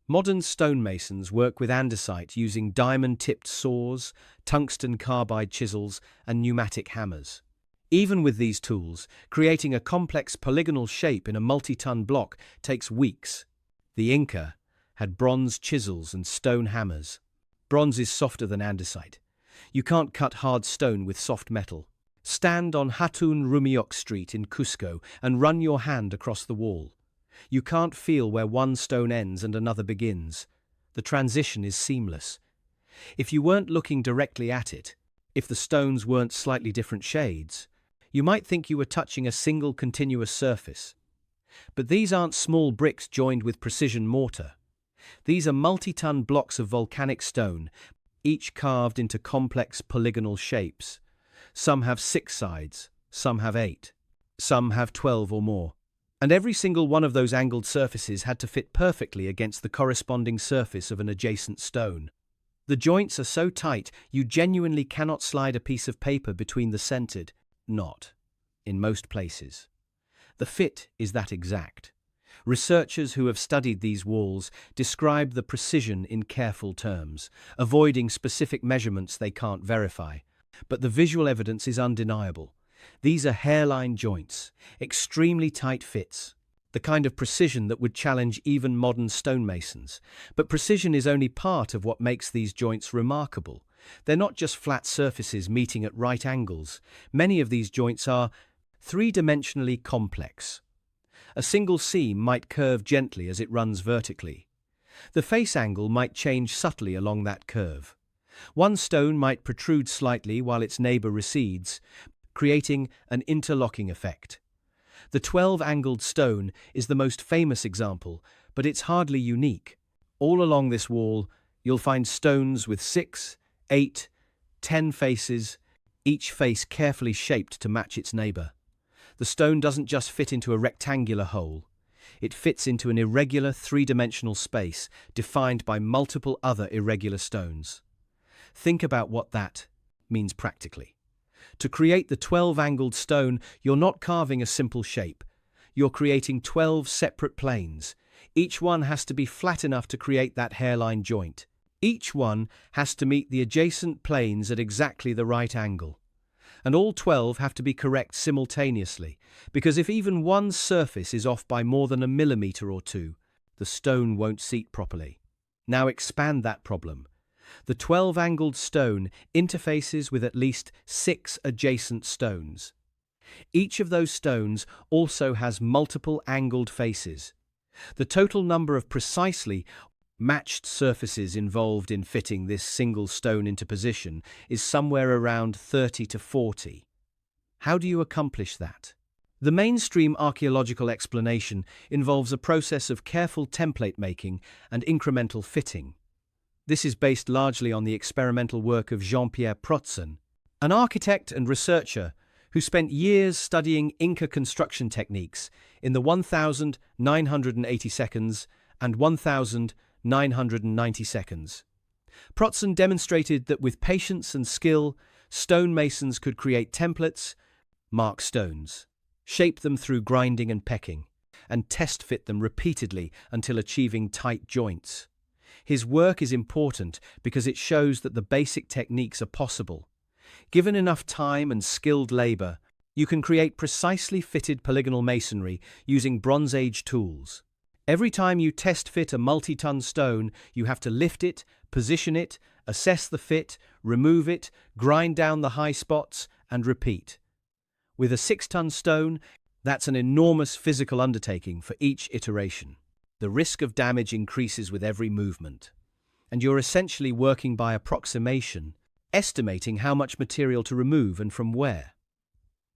Modern stonemasons work with andesite using diamond-tipped saws, tungsten carbide chisels, and pneumatic hammers. Even with these tools, creating a complex polygonal shape in a multi-ton block takes weeks. The Inca had bronze chisels and stone hammers. Bronze is softer than andesite. You can't cut hard stone with soft metal. Stand on Hatun Rumiok Street in Cusco and run your hand across the wall. You can't feel where one stone ends and another begins. The transition is seamless. If you weren't looking directly at it, if the stones weren't slightly different shades, you might think you were touching a single continuous surface. But these aren't small bricks joined with precision mortar. These are multi-ton blocks of volcanic stone, each carved into complex polygonal shapes. Some have 6 sides, some have 8, some have 12 or more. And every single one of those angled surfaces had to fit perfectly against the corresponding surface of an adjacent stone. The joints are so tight you genuinely cannot slide a piece of paper between the centered knot, in most places. The fit is that exact. Researchers who have studied these walls describe the precision in careful terms, avoiding specific measurements they can't verify. But the visual evidence is undeniable. These are hairline joints, extremely tight fits, the kind of precision that would challenge even modern stonemasons. But precision is only part of what makes these joints remarkable. They're not just flat surfaces meeting at right angles. Many of these joints are three-dimensionally complex. A single seam might curve gently as it runs vertically. The face angle might change subtly along that curve. One stone might protrude slightly while its neighbor recedes, creating an interlocking effect. The 12-angled stone is the most famous example, but it's hardly unique. All along this wall, you'll find stones with 6, 8, 10 faces, each face carefully shaped to match its neighbor. The stone doesn't just fit into a rectangular hole. It fits into an irregular three-dimensional space defined by multiple other irregular stones. Think about what that means practically. To create the 12-angled stone, you're not carving a simple shape. You're creating 12 separate planes. Each one has to be flat enough to create that hairline joint. Each one has to meet the adjacent planes at exactly the right angle. And all 12 have to be correct simultaneously, because if even one surface is off by more than a millimeter or two, the stone won't seat properly. Now expand that problem. The 12-angled stone interfaces with at least 6 adjacent stones. Each of those stones also has multiple angled faces. The total number of precisely matched surfaces involved in fitting this single stone into position is somewhere around 30 to 40. How do you accomplish that? The mainstream archaeological explanation involves a process of careful template making and incremental fitting. This is based largely on the experimental work of Jean-Pierre Protzen, an architect and researcher who spent years studying Inca construction techniques in the 1,980 seconds and 1,990 seconds. Protzen demonstrated that with patience and skill, stonemasons could create templates, mark stones, shape them through grinding and pecking, and test fit them repeatedly until achieving tight joints. His work is important because it shows that the basic techniques are possible. Given enough time and skilled labor, you can create precisely fitted polygonal masonry using Bronze Age tools. Every time you test fit a multi-ton stone, you have to lift it, position it, assess the fit, remove it, grind down the high spots, and repeat. With a 6-ton stone, that's an enormous physical undertaking for each iteration. The risk of damage increases with every movement, and you're essentially working by approximation, estimating how much material to remove and from where.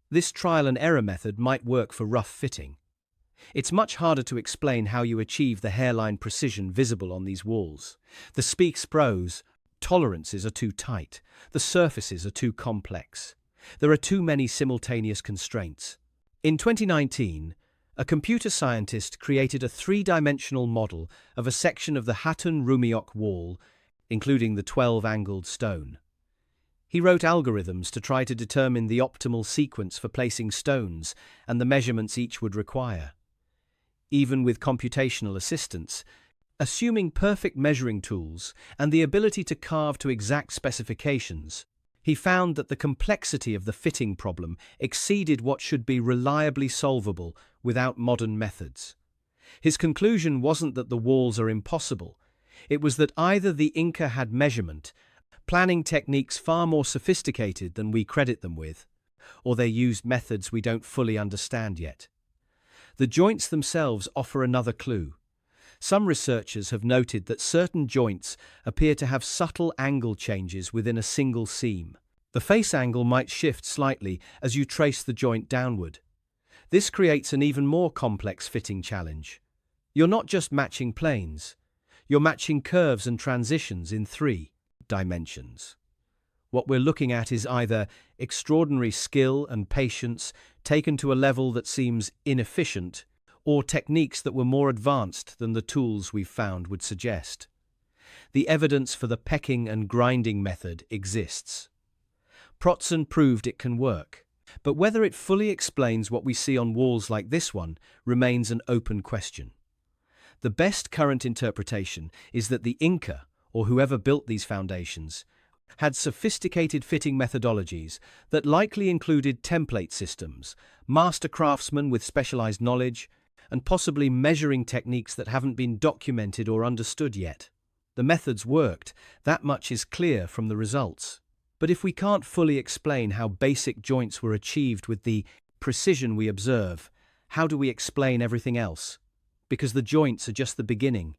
This trial and error method might work for rough fitting. It's much harder to explain how you achieve the hairline precision visible on these walls. The Speaks pros: tolerances are too tight, the surfaces are too complex. There are too many simultaneous constraints. In 2019, a computer scientist created a 3-dimensional model of a section of the Hatun Rumiok wall, including the 12-angled stone. He wrote algorithms to try to determine the optimal sequence for placing stones and the measurements each would require. Even with computational assistance, Assuming perfect measuring tools and the ability to carve to exact specifications, he found that the complexity of the fitting problem exceeded what should be reliably solvable without modern methods. His conclusion wasn't that the walls are impossible. It was that either the Inca had measurement, planning techniques far more sophisticated than we credit them with, or they used methods we don't fully understand yet. The joints themselves offer another clue. Some researchers have noted that certain joints appear to have subtle angle changes within a single seam. The face angle might shift slightly as you trace the joint downward. This creates an even more complex fitting challenge. You're not just matching planes, you're matching curves and transitions in 3 dimensions. What we're looking at is either extraordinary skill and patience taken to a level that seems inefficient, or techniques that were more advanced than the tools we've found would suggest. The evidence for the pecking and grinding method exists. Protzen proved it can work, but whether it fully explains what we see on walls like this one remains an open question. The best current interpretation is that the Inca, or whoever built these foundations, had sophisticated fitting methodologies that likely included template systems, master craftsmen with specialized knowledge, and possibly measuring techniques that haven't been documented or understood yet. The methods worked, that much is clear from the results. But if we can't fully explain how basic joints were achieved with the precision we observe, how do we explain everything else? Because the joints are just the beginning.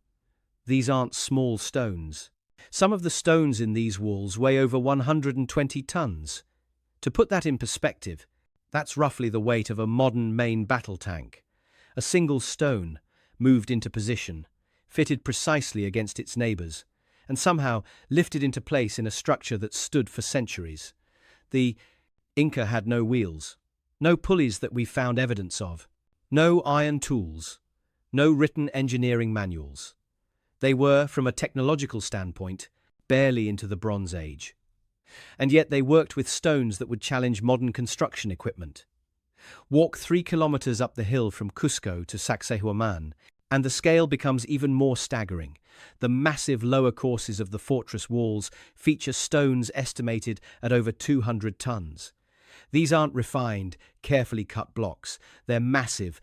These aren't small stones. Some of the stones in these walls weigh over 120 tons. To put that in perspective, that's roughly the weight of a modern main battle tank. A single stone, moved into position, fitted precisely against its neighbors, and somehow lifted into place in a structure that stood for centuries. The Inca had no wheels, no pulleys that we found evidence of, no iron tools, no written engineering manuals. They were, from a technological standpoint, barely into the Bronze Age. And yet they worked with stones that would challenge modern construction equipment. Walk 3 kilometers up the hill from Cusco to Sacsayhuaman, and the scale becomes even more staggering. The massive lower courses of the fortress walls feature stones estimated at over 200 tons. These aren't refined, carefully cut blocks. They're massive,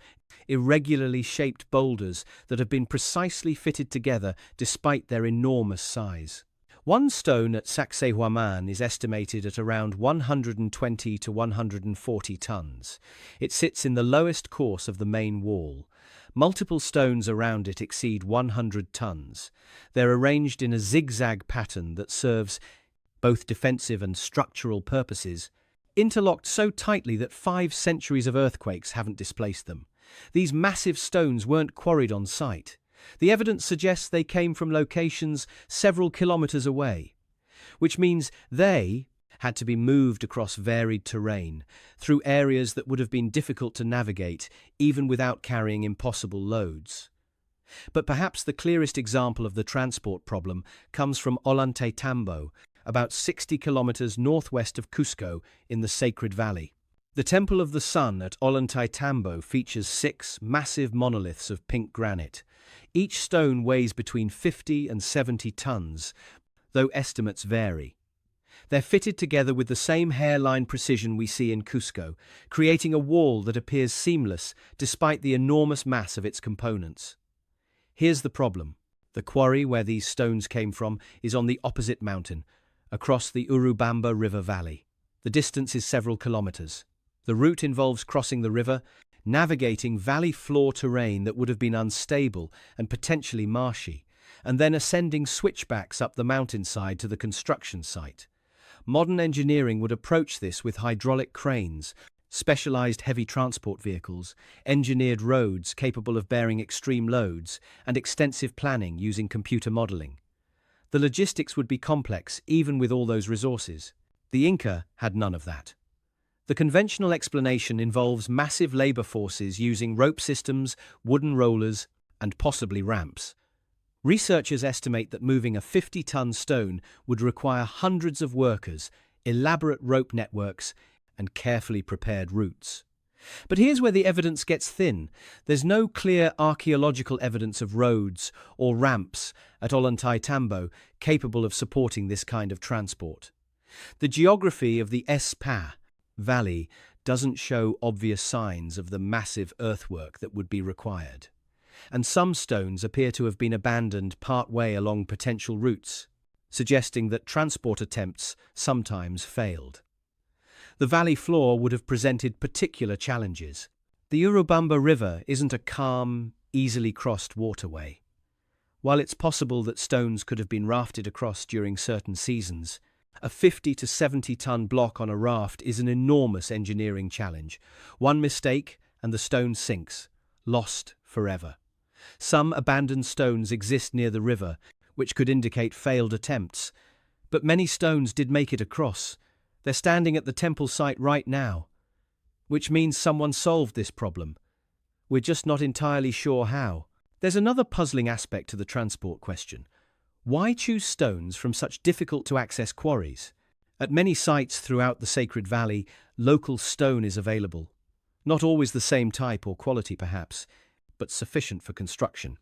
irregularly shaped boulders that have been precisely fitted together despite their enormous size. One stone at Sacsayhuaman is estimated at around 120 to 140 tons. It sits in the lowest course of the main wall. Multiple stones around it exceed 100 tons. They're arranged in a zigzag pattern that serves both defensive and structural purposes, interlocked so tightly that 5 centuries of earthquakes haven't displaced them. These massive stones weren't quarried on site. The evidence suggests they came from locations several kilometers away, which means they had to be moved across varied terrain, through areas that would have been difficult to navigate, even without carrying impossible loads. But perhaps the clearest example of the transport problem comes from Ollantaytambo, about 60 kilometers northwest of Cusco in the Sacred Valley. The Temple of the Sun at Ollantaytambo features 6 massive monoliths of pink granite. Each stone weighs between 50 and 70 tons, though estimates vary. They're fitted together with the same hairline precision we see in Cusco, creating a wall that appears seamless despite the enormous mass of its components. Here's the problem. The quarry where these stones came from is on the opposite mountain, across the Urubamba River Valley. The distance is several kilometers. The route involves crossing the river, navigating valley floor terrain that would have been unstable and potentially marshy, and then ascending switchbacks up the mountainside to the construction site. Modern engineering would approach this with hydraulic cranes, specialized heavy transport vehicles, engineered roads capable of bearing extreme loads, and extensive planning using computer modeling. The logistics would be complex even with all those resources. The Inca had none of that. The conventional explanation involves massive labor forces using rope systems, wooden rollers, and possibly ramps. Researchers estimate that moving a 50-ton stone would require hundreds of workers, elaborate rope networks, and carefully prepared routes. But here's where the evidence gets thin. There's no clear archaeological evidence of roads or ramps at Ollantaytambo capable of supporting this kind of transport. The geography of the Espa Valley doesn't show obvious signs of the massive earthwork that would be required. And some stones appear to have been abandoned part-way along potential routes, suggesting that transport attempts sometimes failed. The valley floor would have presented particular challenges. The Urubamba River isn't a calm, easily crossed waterway. While it's possible that stones could have been rafted across during certain seasons, a 50 to 70-ton block on a raft is an enormous engineering challenge. One mistake and the stone sinks, lost forever. Some abandoned stones exist near the river, which could indicate failed attempts. But many stones did make it across. They're standing at the temple site right now, which means someone solved this problem. We're just not entirely sure how. There's another puzzling aspect to the transport question. Why choose stones from such difficult-to-access quarries? At many sites throughout the Sacred Valley, local stone is available. Not always the same type or quality, perhaps, but sufficient for construction.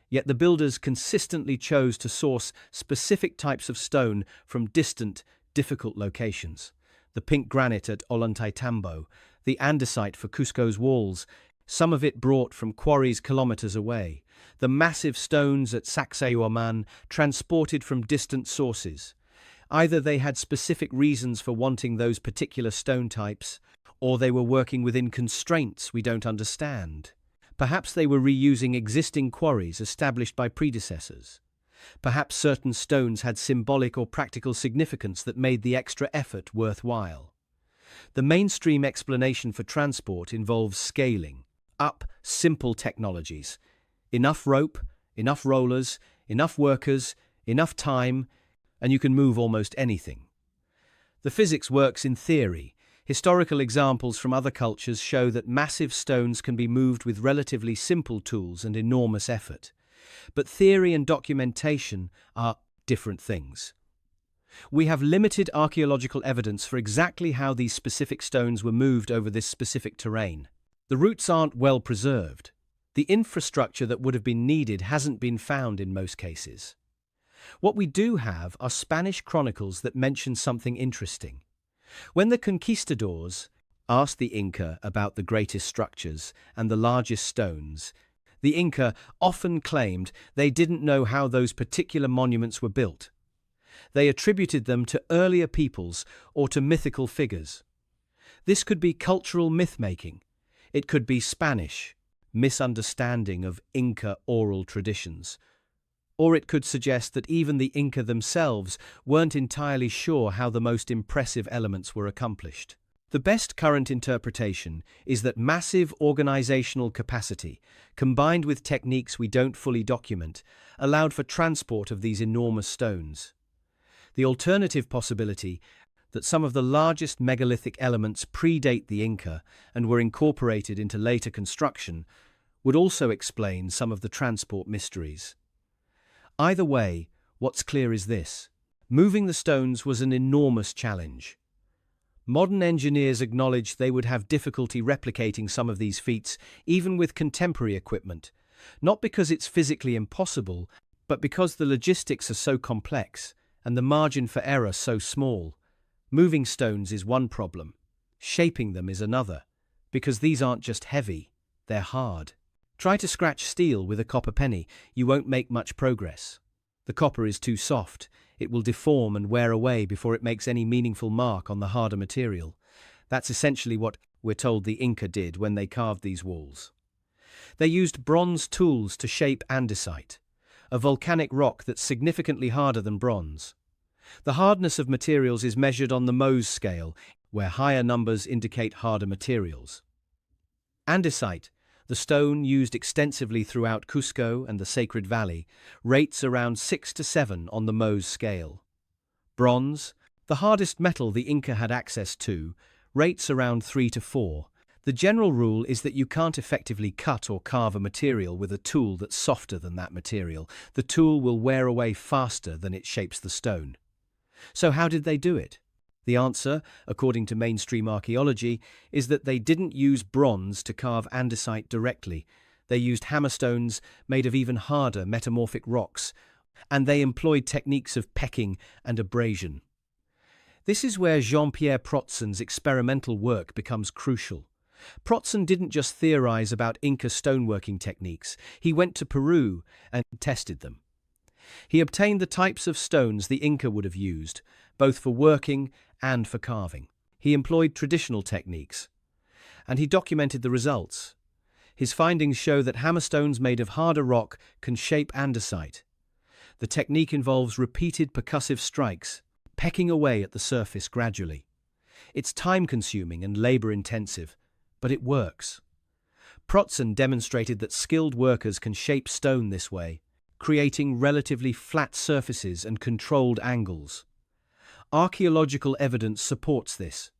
Yet the builders consistently chose to source specific types of stone from distant, difficult locations. The pink granite at Ollantaytambo, the andesite for Cusco's walls, some of it brought from quarries kilometers away. The massive stones at Sacsayhuaman transported from distant sources. Either they had specific reasons for wanting those particular stone types, or they were working within constraints we don't understand. Perhaps they were reusing existing quarries established by predecessors. Perhaps certain stones had symbolic or practical significance that made the extra effort worthwhile. The mainstream explanation for transport involves scaling up simple technologies. Enough rope, enough rollers, enough workers, enough time, and you can move almost anything. The physics works in theory. Historical examples from other cultures show that massive stones can be moved with relatively simple tools and enormous effort. But theory and documentation are different things. We have limited archaeological evidence for exactly how these specific stones were moved over this specific terrain. The routes aren't well preserved. The infrastructure that would have been needed hasn't been found in most cases. What we do have are Spanish chronicles that mention something interesting. When the conquistadors asked the Inca about the greatest structures and the largest stones, the Inca often claimed they didn't know how those particular monuments were built. They attributed them to earlier peoples or to mythical figures. This could be cultural myth-making. It could be Spanish misunderstanding of Inca oral traditions. Or it could suggest that even the Inca themselves weren't entirely sure how the most impressive elements were accomplished. The best current interpretation is that massive organizational capacity, combined with techniques we don't fully document, allowed for transport of these enormous stones. The alternative possibility that some of the largest megalithic elements predate the Inca and were incorporated into later construction would also explain some of the transport mysteries. Either way, what's clear is this: moving the stones was an enormous challenge. Modern engineers acknowledge they would have difficulty replicating some of these feats, even with contemporary equipment, not because it's physically impossible, but because the logistics are so complex and the margin for error so small. Moving stones is one problem. Shaping them is another, because these aren't just heavy, they're hard. Try to scratch steel with a copper penny, you won't make much progress. The copper is too soft. It will deform and wear away before it makes any meaningful mark on the harder material. That's essentially what we're told the Inca did when they carved these walls. They used bronze tools to shape andesite, a volcanic rock that's significantly harder than bronze. The hardness of materials is measured on the Mohs scale, where higher numbers indicate harder materials. Andesite, the stone used extensively throughout Cusco and the Sacred Valley, rates around 6 to 7 on the Mohs scale. Bronze, the hardest metal the Inca had access to, rates around 3 to 4. The general rule is that you can't effectively cut or carve a material with a tool that's softer than that material. The tool will wear away faster than it shapes the stone. So how did they do it? The answer, according to mainstream archaeology, is that they didn't use bronze to carve andesite directly. They used hammerstones made of even harder metamorphic rocks, and they employed techniques of pecking and abrasion. This is where Jean-Pierre Protsen's experimental work becomes crucial. Protsen didn't just theorize about Inca stoneworking techniques, he went to Peru and tested them. He obtained the types of stones the Inca would have used, both for working and for carving. He employed traditional techniques, and he documented the results. His findings show that hammerstones made of harder rock can shape andesite. The technique involves repeated percussive strikes, pecking away at the surface gradually. It's time-consuming and labor-intensive, but it works. Protsen demonstrated that skilled workers can shape stone this way, creating relatively flat surfaces and controlled angles. Archaeological evidence supports this.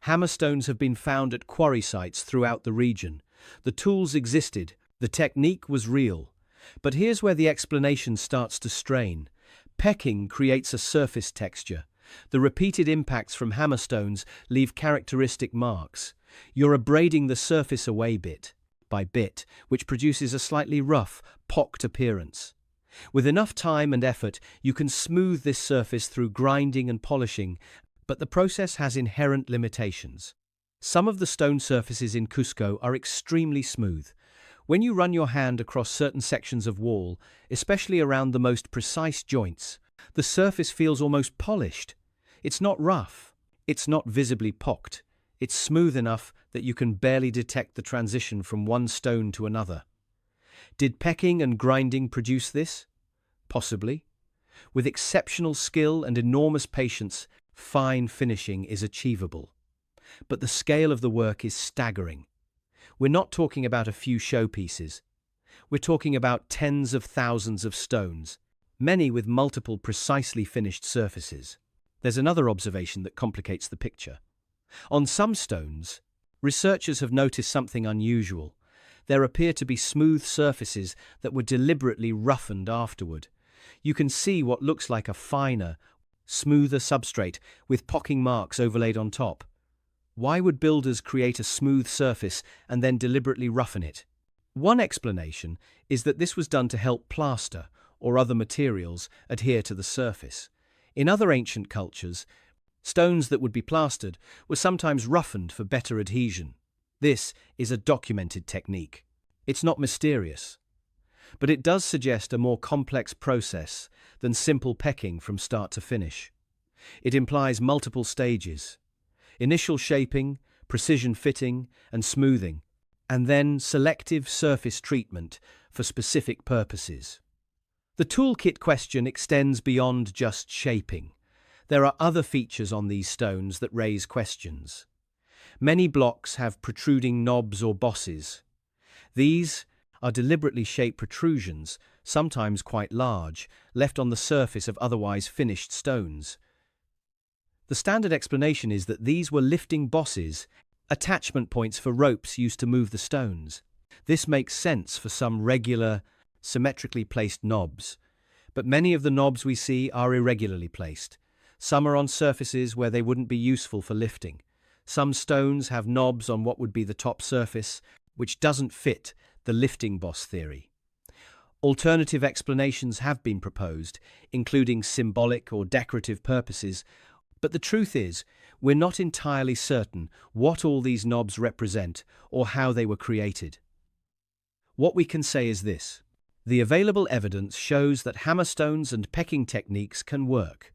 Hammerstones have been found at quarry sites throughout the region. The tools existed, the technique was real. But here's where the explanation starts to strain. Pecking creates a surface texture. The repeated impacts from hammerstones leave characteristic marks. You're abrading the surface away bit by bit, which produces a slightly rough, pocked appearance. With enough time and effort, you can smooth this surface through grinding and polishing, but the process has inherent limitations. Some of the stone surfaces in Cusco are extremely smooth. When you run your hand across certain sections of wall, especially around the most precise joints, the surface feels almost polished. It's not rough. It's not visibly pocked. It's smooth enough that you can barely detect the transition from one stone to another. Did pecking and grinding produce this? Possibly. With exceptional skill and enormous patience, fine finishing is achievable. But the scale of the work is staggering. We're not talking about a few showpieces. We're talking about tens of thousands of stones, many with multiple precisely finished surfaces. There's another observation that complicates the picture. On some stones, researchers have noticed something unusual. There appear to be smooth surfaces that were deliberately roughened afterward. You can see what looks like a finer, smoother substrate with pocking marks overlaid on top. Why would builders create a smooth surface and then deliberately roughen it? One explanation is that this was done to help plaster or other materials adhere to the surface. In other ancient cultures, stones that would be plastered were sometimes roughened for better adhesion. This is a documented technique. It's not mysterious, but it does suggest a more complex process than simple pecking from start to finish. It implies multiple stages: initial shaping, precision fitting and smoothing, and then selective surface treatment for specific purposes. The toolkit question extends beyond just shaping. There are other features on these stones that raise questions. Many blocks have protruding knobs or bosses. These are deliberately shaped protrusions, sometimes quite large, left on the surface of otherwise finished stones. The standard explanation is that these were lifting bosses, attachment points for ropes used to move the stones. This makes sense for some regular, symmetrically placed knobs, but many of the knobs we see are irregularly placed. Some are on surfaces where they wouldn't be useful for lifting. Some stones have knobs on what would be the top surface, which doesn't fit the lifting boss theory. Alternative explanations have been proposed, including symbolic or decorative purposes, but the truth is, we're not entirely certain what all these knobs represent or how they were created. What we can say is this: the available evidence shows that hammerstones and pecking techniques can work.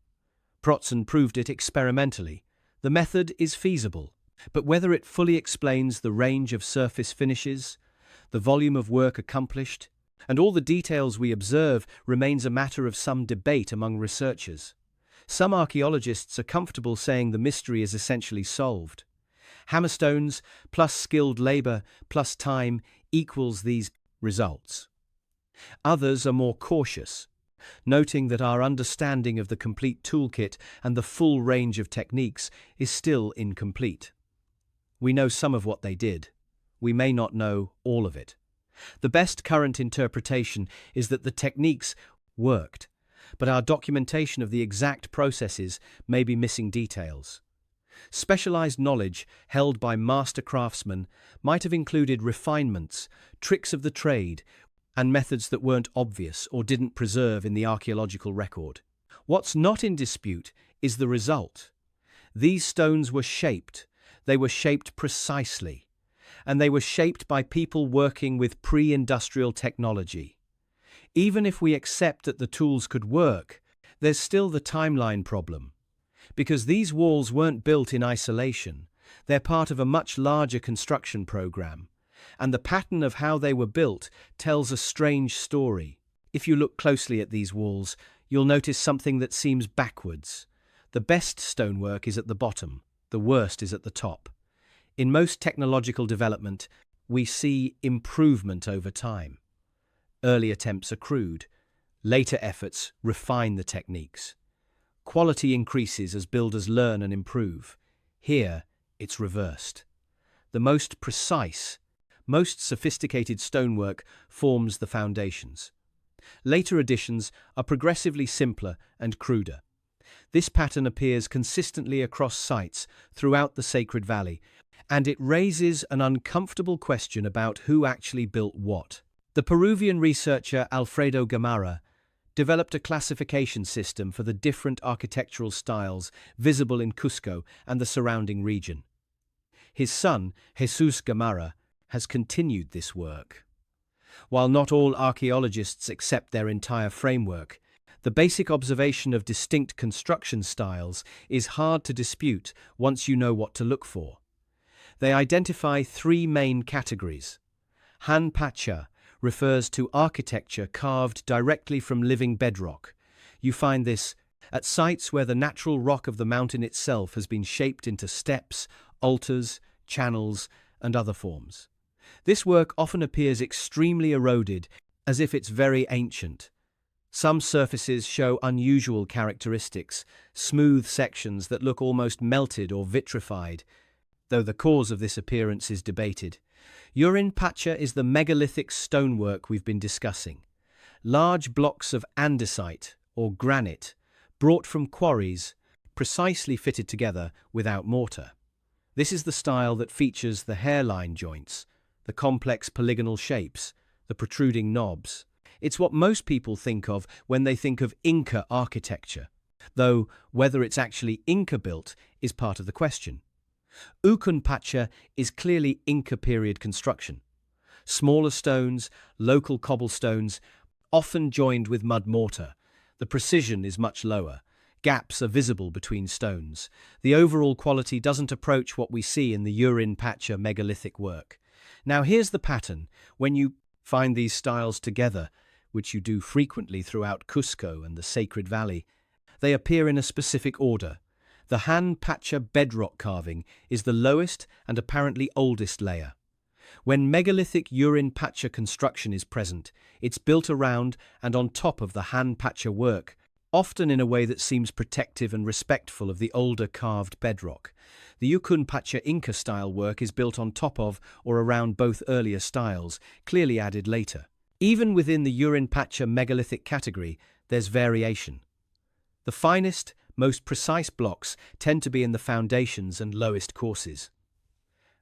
Protsen proved it experimentally. The method is feasible, but whether it fully explains the range of surface finishes, the volume of work accomplished, and all the details we observe remains a matter of some debate among researchers. Some archaeologists are comfortable saying the mystery is essentially solved. Hammerstones plus skilled labor plus time equals these results. Others are more cautious, noting that our understanding of the complete toolkit and the full range of techniques is still incomplete. We know some of what they did. We may not know all of it. The best current interpretation is that the techniques worked, but our documentation of the exact processes may be missing details. Specialized knowledge held by master craftsmen might have included refinements, tricks of the trade, and methods that weren't obvious or didn't preserve in the archaeological record. What's not in dispute is the result. These stones were shaped. They were shaped precisely. And they were shaped by people working with pre-industrial technology. Even if we accept that the tools could work, there's still the timeline problem. Because these walls weren't built in isolation, they're part of a much larger construction program. And the pattern of how they were built tells a strange story. If you look closely at these walls, you'll notice something that seems backwards. The best stonework is at the bottom, the worst is at the top. In most technological development, we see improvement over time. Early attempts are crude. Later efforts refine the techniques. Quality increases as builders learn and improve. Here, it's reversed. The most precise, most sophisticated stonework forms the foundations. Later additions are progressively simpler and cruder. This pattern appears consistently across sites throughout the Sacred Valley, and it raises an uncomfortable question about who actually built what. The Peruvian researcher Alfredo Gamarra developed a classification system for the different architectural styles visible in Cusco and the surrounding region. His son, Jesus Gamarra, has continued this work. While not all archaeologists accept their entire framework, the basic observation of distinct construction styles is hard to dispute once you know what to look for. They identify three main categories. Han Pacha refers to architecture carved directly from living bedrock. You find this at sites where the natural rock of the mountain itself has been shaped into steps, altars, channels, and other forms. This work often appears extremely eroded, as if it's very ancient. Some surfaces show unusual characteristics, smooth sections that look almost melted or vitrified, though the cause of this appearance is debated. Urin Pacha is the megalithic stonework we've been discussing. Large blocks of andesite, or granite, brought from quarries, precisely fitted together without mortar. This is the style that features the hairline joints, the complex polygonal shapes, the protruding knobs. It's what most people think of when they think of Inca architecture, though whether it's actually Inca-built is part of the question. Ukun Pacha is clearly Inca period construction. Smaller stones, local cobblestones, often joined with mud mortar. The precision is much lower. Gaps are visible between stones. The overall quality doesn't approach what we see in the Urin Pacha megalithic work. Now here's the pattern. When you find these styles together, which you do frequently throughout Cusco and the Sacred Valley, they appear in a specific order. The Han Pacha bedrock carving is the lowest and apparently oldest layer. When megalithic Urin Pacha construction is present, it's built around and on top of the Han Pacha work, often in a way that seems protective and respectful of the older carved bedrock. The Ukun Pacha Inca-style work is built on top of or around both earlier styles, clearly added later. Even within the Urin Pacha megalithic category, there's variation. The finest, most precise blocks tend to be in the foundations and lowest courses.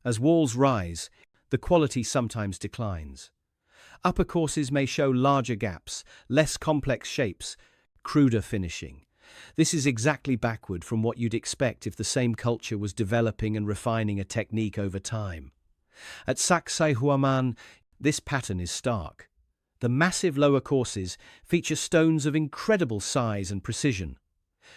As walls rise, the quality sometimes declines. Upper courses may show larger gaps, less complex shapes, cruder finishing. This is exactly backward from what you'd expect if the same culture was developing and refining a technique over time. At Sacsayhuaman, this pattern is stark. The massive lower courses feature stones of incredible size and precision.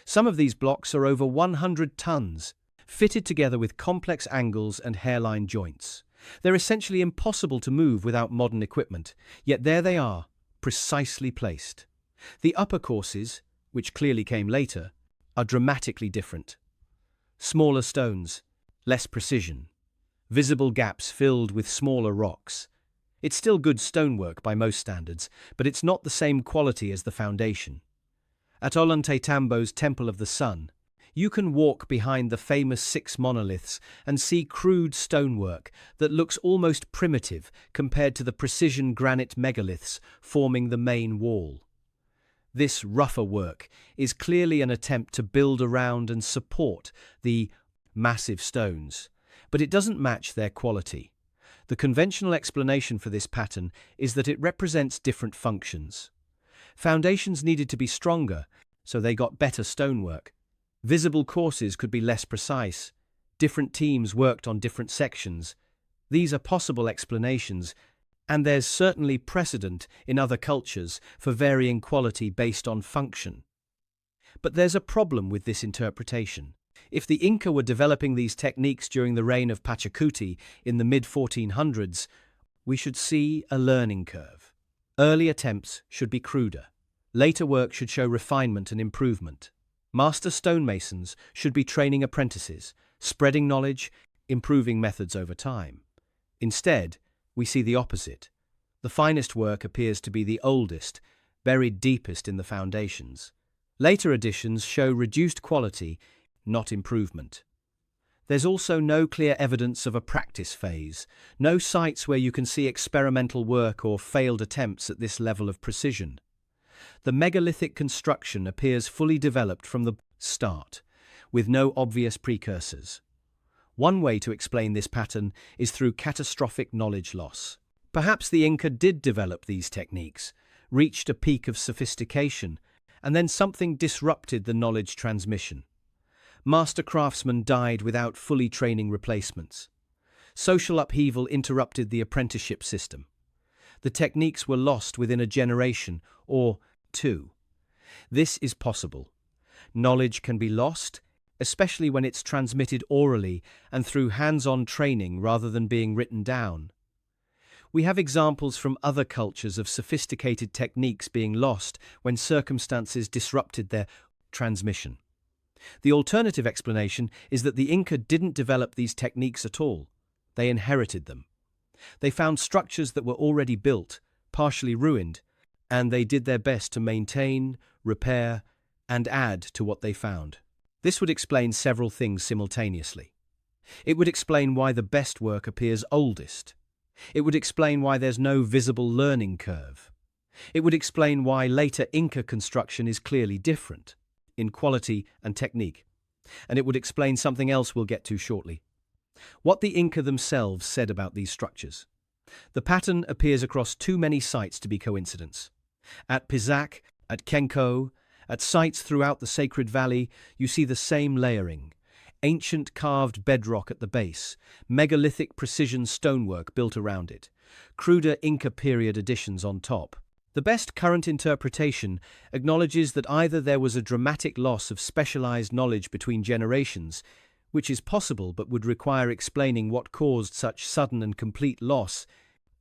Some of these blocks are over 100 tons, fitted together with complex angles and hairline joints. They're essentially impossible to move without modern equipment, yet there they are, precisely placed. The upper courses, which clearly came later, are dramatically different. Smaller stones, less precision, visible gaps filled with smaller rocks. It's still good stonework by most standards, but it's not the same quality as the foundation. At Ollantaytambo's Temple of the Sun, you can walk behind the famous 6 monoliths and see crude stonework that looks almost primitive compared to the precision granite megaliths forming the main wall. This rougher work is clearly an attempt to build around and support the massive stones, but it doesn't match their quality. The conventional explanation for this pattern is that it represents different functions. Foundations needed to be stronger, so they got better stonework. Visible courses could be less precise. Different teams worked on different sections. These are possible explanations, and there's certainly precedent in other cultures for varying quality based on function. But there's a problem with this interpretation. If the Inca were developing these techniques during the reign of Pachacuti in the mid-1400s, we should see a learning curve. Early attempts should be cruder. Later work should show refinement and improvement. Master stonemasons should be training apprentices, spreading knowledge, improving methods over time. Instead, we see the opposite. The finest work appears to be the oldest, buried deepest in the foundations. Later additions show reduced quality, not improvement. There's also no clear evidence of a practice phase, no sites where you can see experimental work or failed attempts at this level of precision. The megalithic construction appears fully developed from the start, with no obvious precursors. One way to explain this pattern is through catastrophic knowledge loss. Perhaps the Inca did develop these techniques, reached a peak of sophistication, and then something disrupted the knowledge transmission. Master craftsmen died without fully training replacements. Social upheaval interrupted the apprenticeship system. The techniques were lost within a generation or two. This is possible. Knowledge can be lost, especially when it's transmitted orally and through hands-on training rather than being written down. We have examples from other cultures of sophisticated techniques being lost when circumstances disrupted their transmission. The alternative explanation is that the Inca didn't develop these techniques at all. They inherited them. They found structures that were already built, partially ruined, and they did their best to maintain, repair, and add to what they found. This would explain several things simultaneously. It would explain why the best work appears oldest. It would explain why there's no visible learning curve. It would explain why later Inca construction is clearly different in quality and technique. And it would explain something else we'll get to shortly. What the Inca themselves said about these structures. The pattern appears across too many sites to be coincidence. At Pisac, at Kenko, at sites throughout the Sacred Valley, you see the same layering. Ancient carved bedrock at the base, megalithic precision stonework built around it, cruder Inca period additions on top. The best current interpretation acknowledges that either there was a dramatic loss of specialized knowledge between generations, which is possible but would require explaining what caused such sudden and complete loss,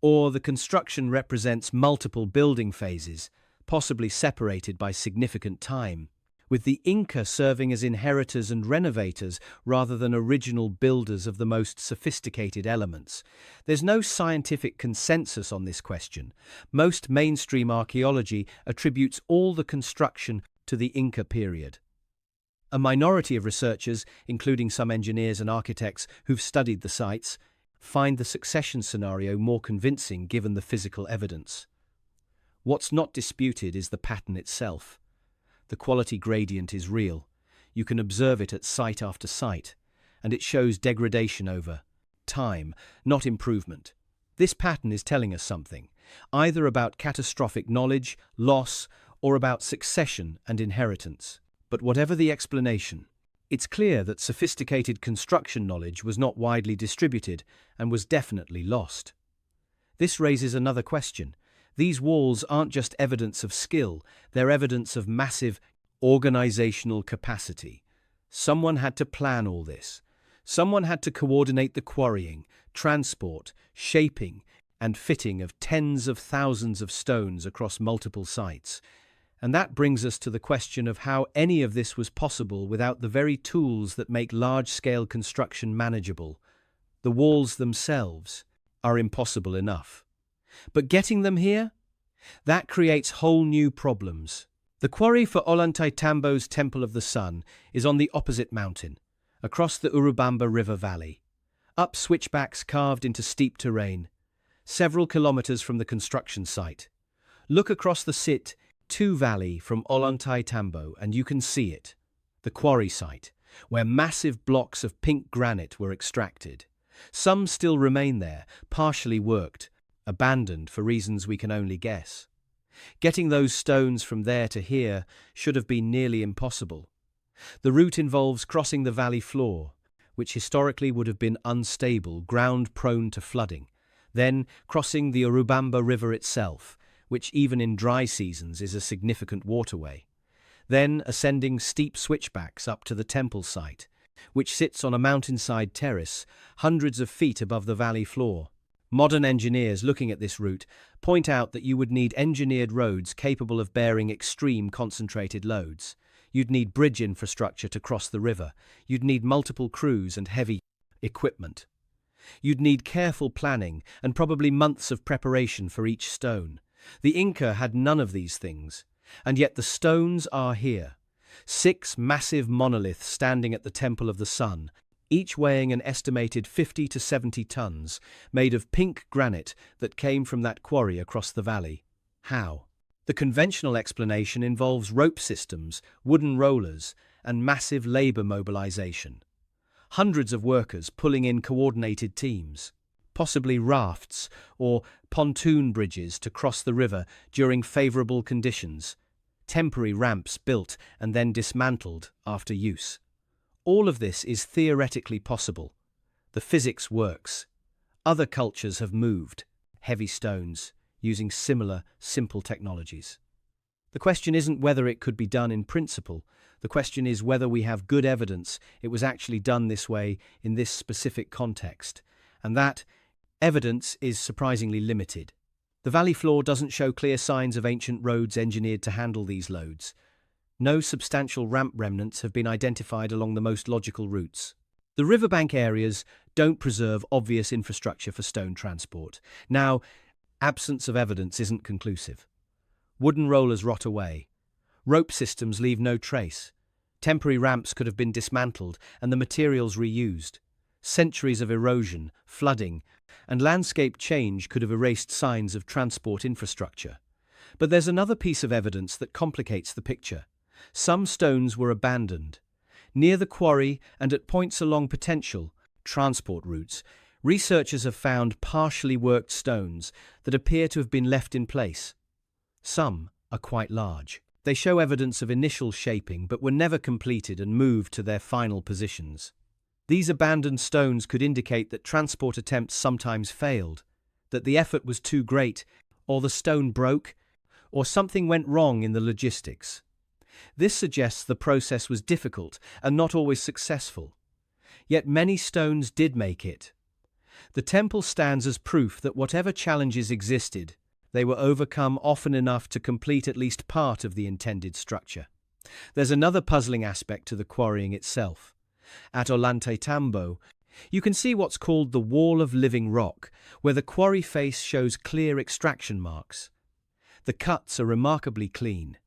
or the construction represents multiple building phases, possibly separated by significant time, with the Inca serving as inheritors and renovators rather than original builders of the most sophisticated elements. There's no scientific consensus on this question. Most mainstream archaeology attributes all the construction to the Inca period. A minority of researchers, including some engineers and architects who've studied the sites, find the succession scenario more convincing given the physical evidence. What's not disputed is the pattern itself. The quality gradient is real. You can observe it at site after site, and it shows degradation over time, not improvement. This pattern is telling us something, either about catastrophic knowledge, loss, or about succession and inheritance. But whatever the explanation, it's clear that sophisticated construction knowledge was not widely distributed and was definitely lost. This raises another question. These walls aren't just evidence of skill, they're evidence of massive organizational capacity. Someone had to plan all this. Someone had to coordinate the quarrying, transport, shaping, and fitting of tens of thousands of stones across multiple sites. And that brings us to the question of how any of this was possible without the very tools that make large-scale construction manageable. The walls themselves are impossible enough. But getting them here? That creates whole new problems. The quarry for Ollantaytambo's Temple of the Sun is on the opposite mountain, across the Urubamba River Valley, up switchbacks carved into steep terrain, several kilometers from the construction site. Look across the sit to Valley from Ollantaytambo and you can see it, the quarry site, where massive blocks of pink granite were extracted. Some still remain there, partially worked, abandoned for reasons we can only guess. Getting those stones from there to here should have been nearly impossible. The route involves crossing the valley floor, which historically would have been unstable, ground prone to flooding, then crossing the Urubamba River itself, which even in dry seasons is a significant waterway, then ascending steep switchbacks up to the temple site, which sits on a mountainside terrace hundreds of feet above the valley floor. Modern engineers looking at this route point out that you would need engineered roads capable of bearing extreme concentrated loads. You'd need bridge infrastructure to cross the river. You'd need multiple crews and heavy equipment. You'd need careful planning and probably months of preparation for each stone. The Inca had none of these things, and yet the stones are here. 6 massive monoliths standing at the Temple of the Sun, each weighing an estimated 50 to 70 tons, made of pink granite that came from that quarry across the valley. How? The conventional explanation involves rope systems, wooden rollers, and massive labor mobilization. Hundreds of workers pulling in coordinated teams, possibly rafts or pontoon bridges to cross the river during favorable conditions, temporary ramps built and then dismantled after use. All of this is theoretically possible. The physics works. Other cultures have moved heavy stones using similar, simple technologies. The question isn't whether it could be done in principle. The question is whether we have good evidence it was actually done this way in this specific context. And that evidence is surprisingly limited. The valley floor doesn't show clear signs of ancient roads engineered to handle these loads. No substantial ramp remnants have been identified along the most logical routes. The riverbank areas don't preserve obvious infrastructure for stone transport. Now, absence of evidence isn't conclusive. Wooden rollers rot away. Rope systems leave no trace. Temporary ramps could have been dismantled and the materials reused. Centuries of erosion, flooding, and landscape change could have erased signs of transport infrastructure. But there's another piece of evidence that complicates the picture. Some stones were abandoned. Near the quarry and at points along potential transport routes, researchers have found partially worked stones that appear to have been left in place. Some are quite large. They show evidence of initial shaping but were never completed and moved to their final positions. These abandoned stones could indicate that transport attempts sometimes failed, that the effort was too great, or the stone broke, or something went wrong in the logistics. This suggests the process was difficult and not always successful. Yet many stones did make it. The temple stands as proof that whatever challenges existed, they were overcome often enough to complete at least part of the intended structure. There's another puzzling aspect to the quarrying itself. At Ollantaytambo, you can see what's called the Wall of Living Rock, where the quarry face shows clear extraction marks. The cuts are remarkably clean.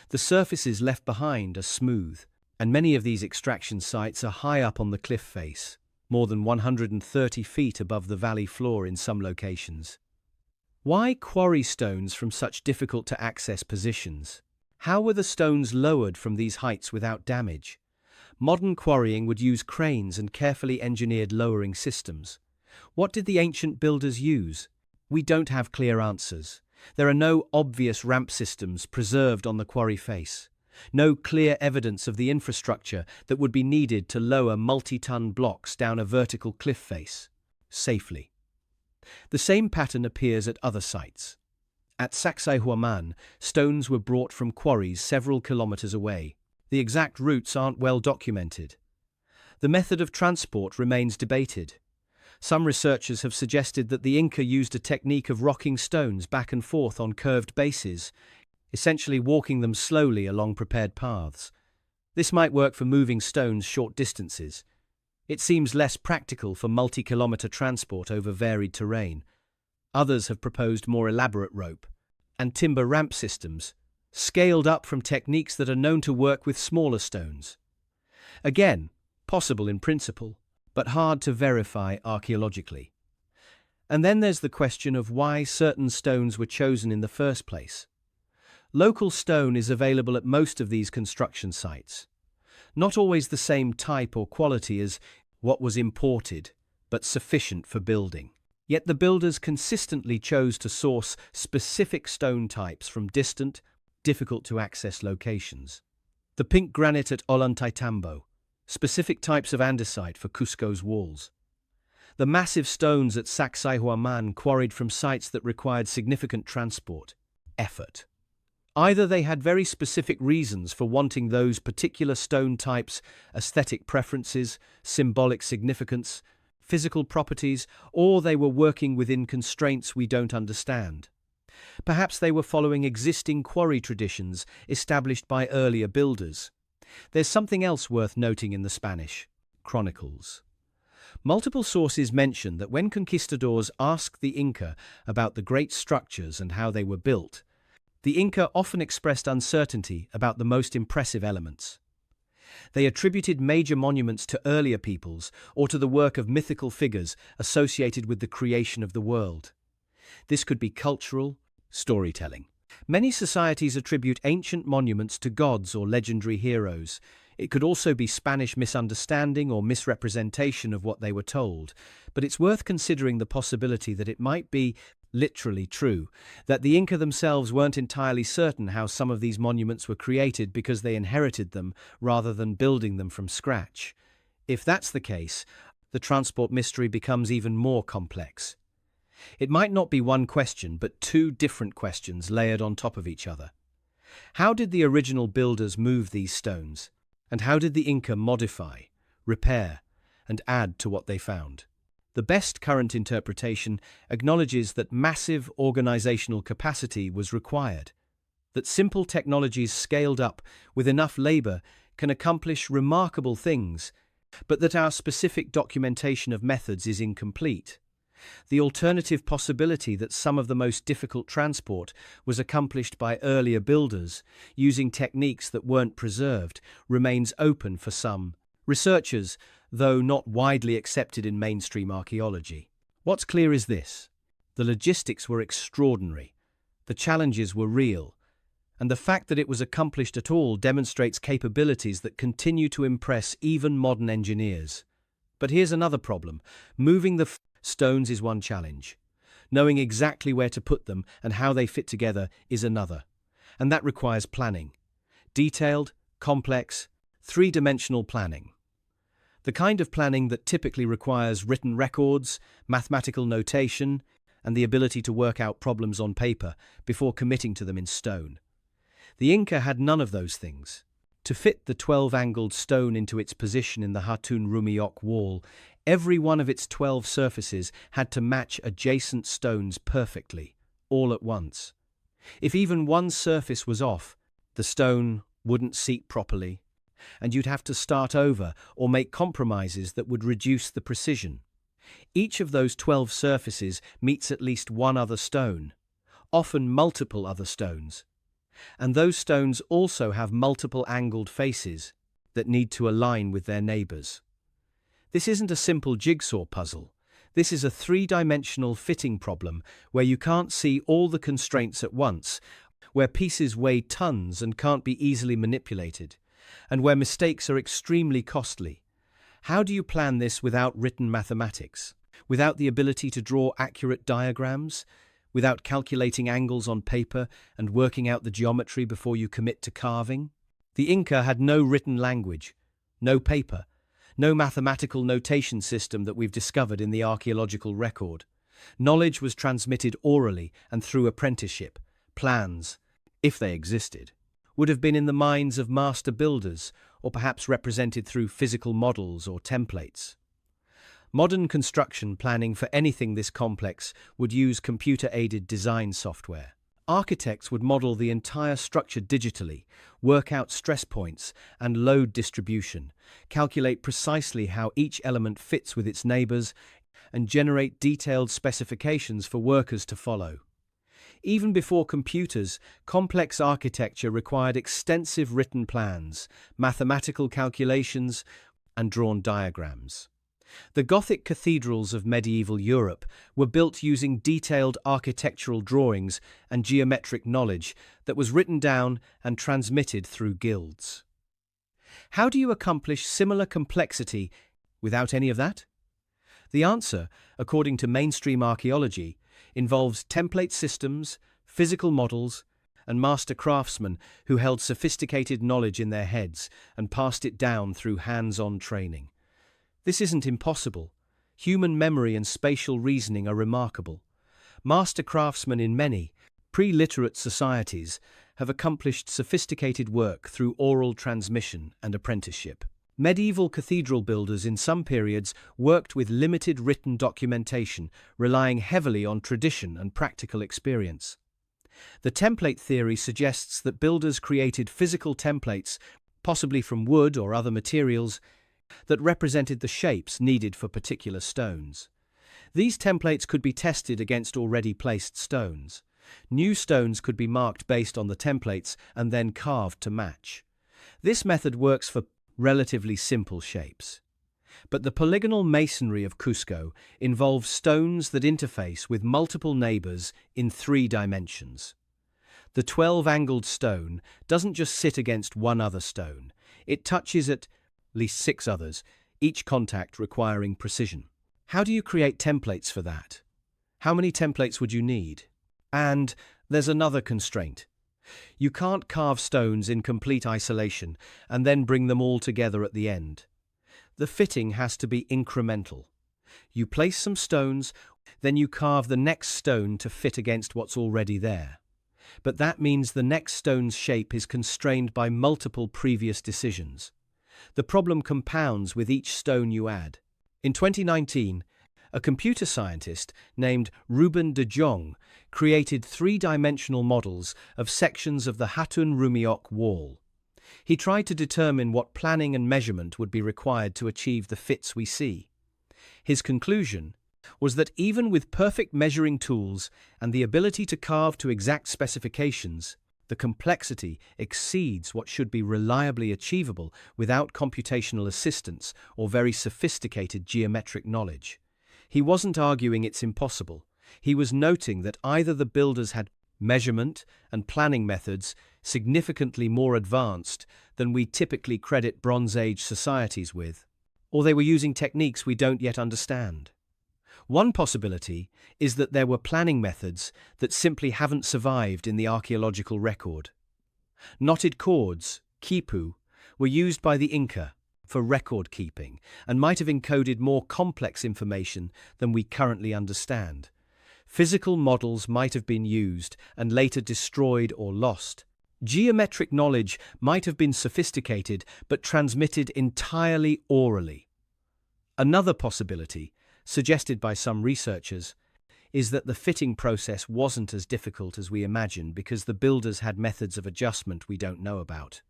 The surfaces left behind are smooth, and many of these extraction sites are high up on the cliff face, more than 130 feet above the valley floor in some locations. Why quarry stones from such difficult-to-access positions? How were the stones lowered from these heights without damage? Modern quarrying would use cranes and carefully engineered lowering systems. What did the ancient builders use? We don't have clear answers. There are no obvious ramp systems preserved on the quarry face. No clear evidence of the infrastructure that would be needed to lower multi-ton blocks down a vertical cliff face safely. The same pattern appears at other sites. At Sacsayhuaman, stones were brought from quarries several kilometers away. The exact routes aren't well documented. The method of transport remains debated. Some researchers have suggested that the Inca used a technique of rocking stones back and forth on curved bases, essentially walking them slowly along prepared paths. This might work for moving stones short distances. It seems less practical for multi-kilometer transport over varied terrain. Others have proposed more elaborate rope and timber ramp systems, scaled up from techniques that are known to work with smaller stones. Again, possible in principle, but hard to verify archaeologically. And then there's the question of why certain stones were chosen in the first place. Local stone is available at most of these construction sites. Not always the same type or quality as what was imported, but sufficient for building. Yet the builders consistently chose to source specific stone types from distant, difficult-to-access locations. The pink granite at Ollantaytambo, specific types of andesite for Cusco's walls. The massive stones at Sacsayhuaman quarried from sites that required significant transport, effort. Either they had very specific reasons for wanting those particular stone types, aesthetic preferences, symbolic significance, physical properties, or they were working within constraints we don't understand. Perhaps they were following existing quarry traditions established by earlier builders. There's something else worth noting in the Spanish chronicles. Multiple sources mention that when conquistadors asked the Inca about the great structures and how they were built, the Inca often expressed uncertainty about the most impressive elements. They attributed major monuments to earlier peoples or to the work of mythical figures associated with the creation of the world. This could be cultural, storytelling. Many societies attribute ancient monuments to gods or legendary heroes. It could also be Spanish misunderstanding or misrepresentation of what they were told, but it's worth considering the possibility that it might be literally true, that the Inca themselves weren't entirely certain how some of these monuments were created because they inherited them rather than building them from scratch. If that's the case, the transport mystery becomes even more complex. It might not be one question, but two different questions layered on top of each other. How did the original builders move these stones? And how did the Inca modify, repair, and add to what they found? The best current interpretation acknowledges that massive organizational capacity was required, that simple technologies scaled up with enough labor can accomplish remarkable things, but that our specific documentation of methods is incomplete. The alternative possibility that some of the most difficult transport was accomplished by earlier builders using techniques that weren't preserved remains open for some researchers, though not widely accepted in mainstream archaeology. What's clear is this: the logistics were extraordinary, the challenges were real, and the fact that it was accomplished at all demonstrates capabilities that continue to impress even modern engineers. But here's another problem. Moving the stones is one challenge. Knowing exactly where to put them and how they fit together is another. And that requires planning. Detailed, complex, three-dimensional planning. The kind of planning that typically requires written records, mathematical notation, and the ability to work out problems on paper before committing to them in stone. The Inca had none of those things. To fit the 12-angled stone into its position in the Hatun Rumiok wall, every one of its 12 surfaces had to match adjacent stones perfectly, all at once. If even one surface was off, the stone wouldn't seat properly, and you'd have to start over or make compromises that would reduce the precision. Each of those 12 surfaces meets at least one other stone, often multiple other stones. And those stones also have multiple angled faces that need to align with their neighbors. This isn't a simple jigsaw puzzle. This is a three-dimensional fitting problem where you can't see all the constraints at once, where pieces weigh tons and can't be easily manipulated, and where mistakes are extremely costly. How do you plan this without written mathematics? Without the ability to draw accurate diagrams? Without calculating angles on paper and working out the geometry before you commit to carving? The Inca had no written language, no paper, no mathematical notation system that we've discovered in the archaeological record. Knowledge was transmitted orally and through apprenticeship. Plans, if they existed, would have been in the minds of master builders, or perhaps represented through physical models or templates. Modern construction planning for anything this complex would use computer-aided design software. Architects would model the entire structure digitally, work out stress points and load distribution, calculate precisely how each element fits with its neighbors, and generate detailed specifications for workers to follow. Even before computers, complex architecture required extensive written plans, mathematical calculations, and drawn diagrams. The Gothic cathedrals of medieval Europe were built using detailed architectural drawings and geometric knowledge that was written down and transmitted through guilds. How do you accomplish similar complexity without any of that? The answer, according to mainstream archaeology, involves template systems, physical models, and master craftsmen who held sophisticated knowledge in their heads and passed it down through hands-on training. This isn't impossible. Human memory and spatial reasoning are remarkable. Master craftsmen in many pre-literate societies have accomplished sophisticated work through oral transmission and apprenticeship. Medieval cathedral builders in some periods worked with limited written documentation, relying heavily on tradition and practical experience. The template theory suggests that builders created physical templates, possibly from wood or other materials, that represented the shapes needed for particular stones. These templates could be tested against already placed stones. New stones could be marked based on the templates and then carved to match. This method works for relatively simple shapes. But the polygonal masonry of Cusco involves stones that interface with multiple neighbors in 3 dimensions. The 12-angled stone doesn't just sit against one other stone. It touches at least 6 others, each contact requiring precision. How do you create templates for that? How many templates would you need? And there's another constraint. You can't carve stones in complete isolation and then bring them all together at the end. The fitting has to be incremental. You place some stones, then you carve the next stone to fit against what's already there. But that means the next stone's shape is constrained by multiple previous decisions. The problem compounds with each stone you add. In 2019, a computer scientist named Ruben de Jong created 3-dimensional models of sections of the Hatun Rumiok wall. He tried to determine what planning and measurement would be required to achieve the fits we see. His conclusion was that even with perfect measuring tools and the ability to carve to exact specifications, the complexity exceeds what should be reliably achievable without computational assistance or very sophisticated geometric knowledge. He wasn't arguing it's impossible. He was noting that either the builders had measurement and planning methods significantly more advanced than we typically credit Bronze Age societies with, or they were using techniques we don't yet understand. One possibility is that there were planning methods that simply haven't survived in the archaeological record. Knotted cords, quipu, were used by the Inca for record keeping and might have encoded more complex information than we currently understand. Physical models might have been used and later destroyed or lost. Geometric knowledge might have been sophisticated but transmitted entirely orally. Another possibility, suggested by some researchers, is that the fitting process wasn't as difficult as we imagine because the builders had methods of adjustment we don't know about.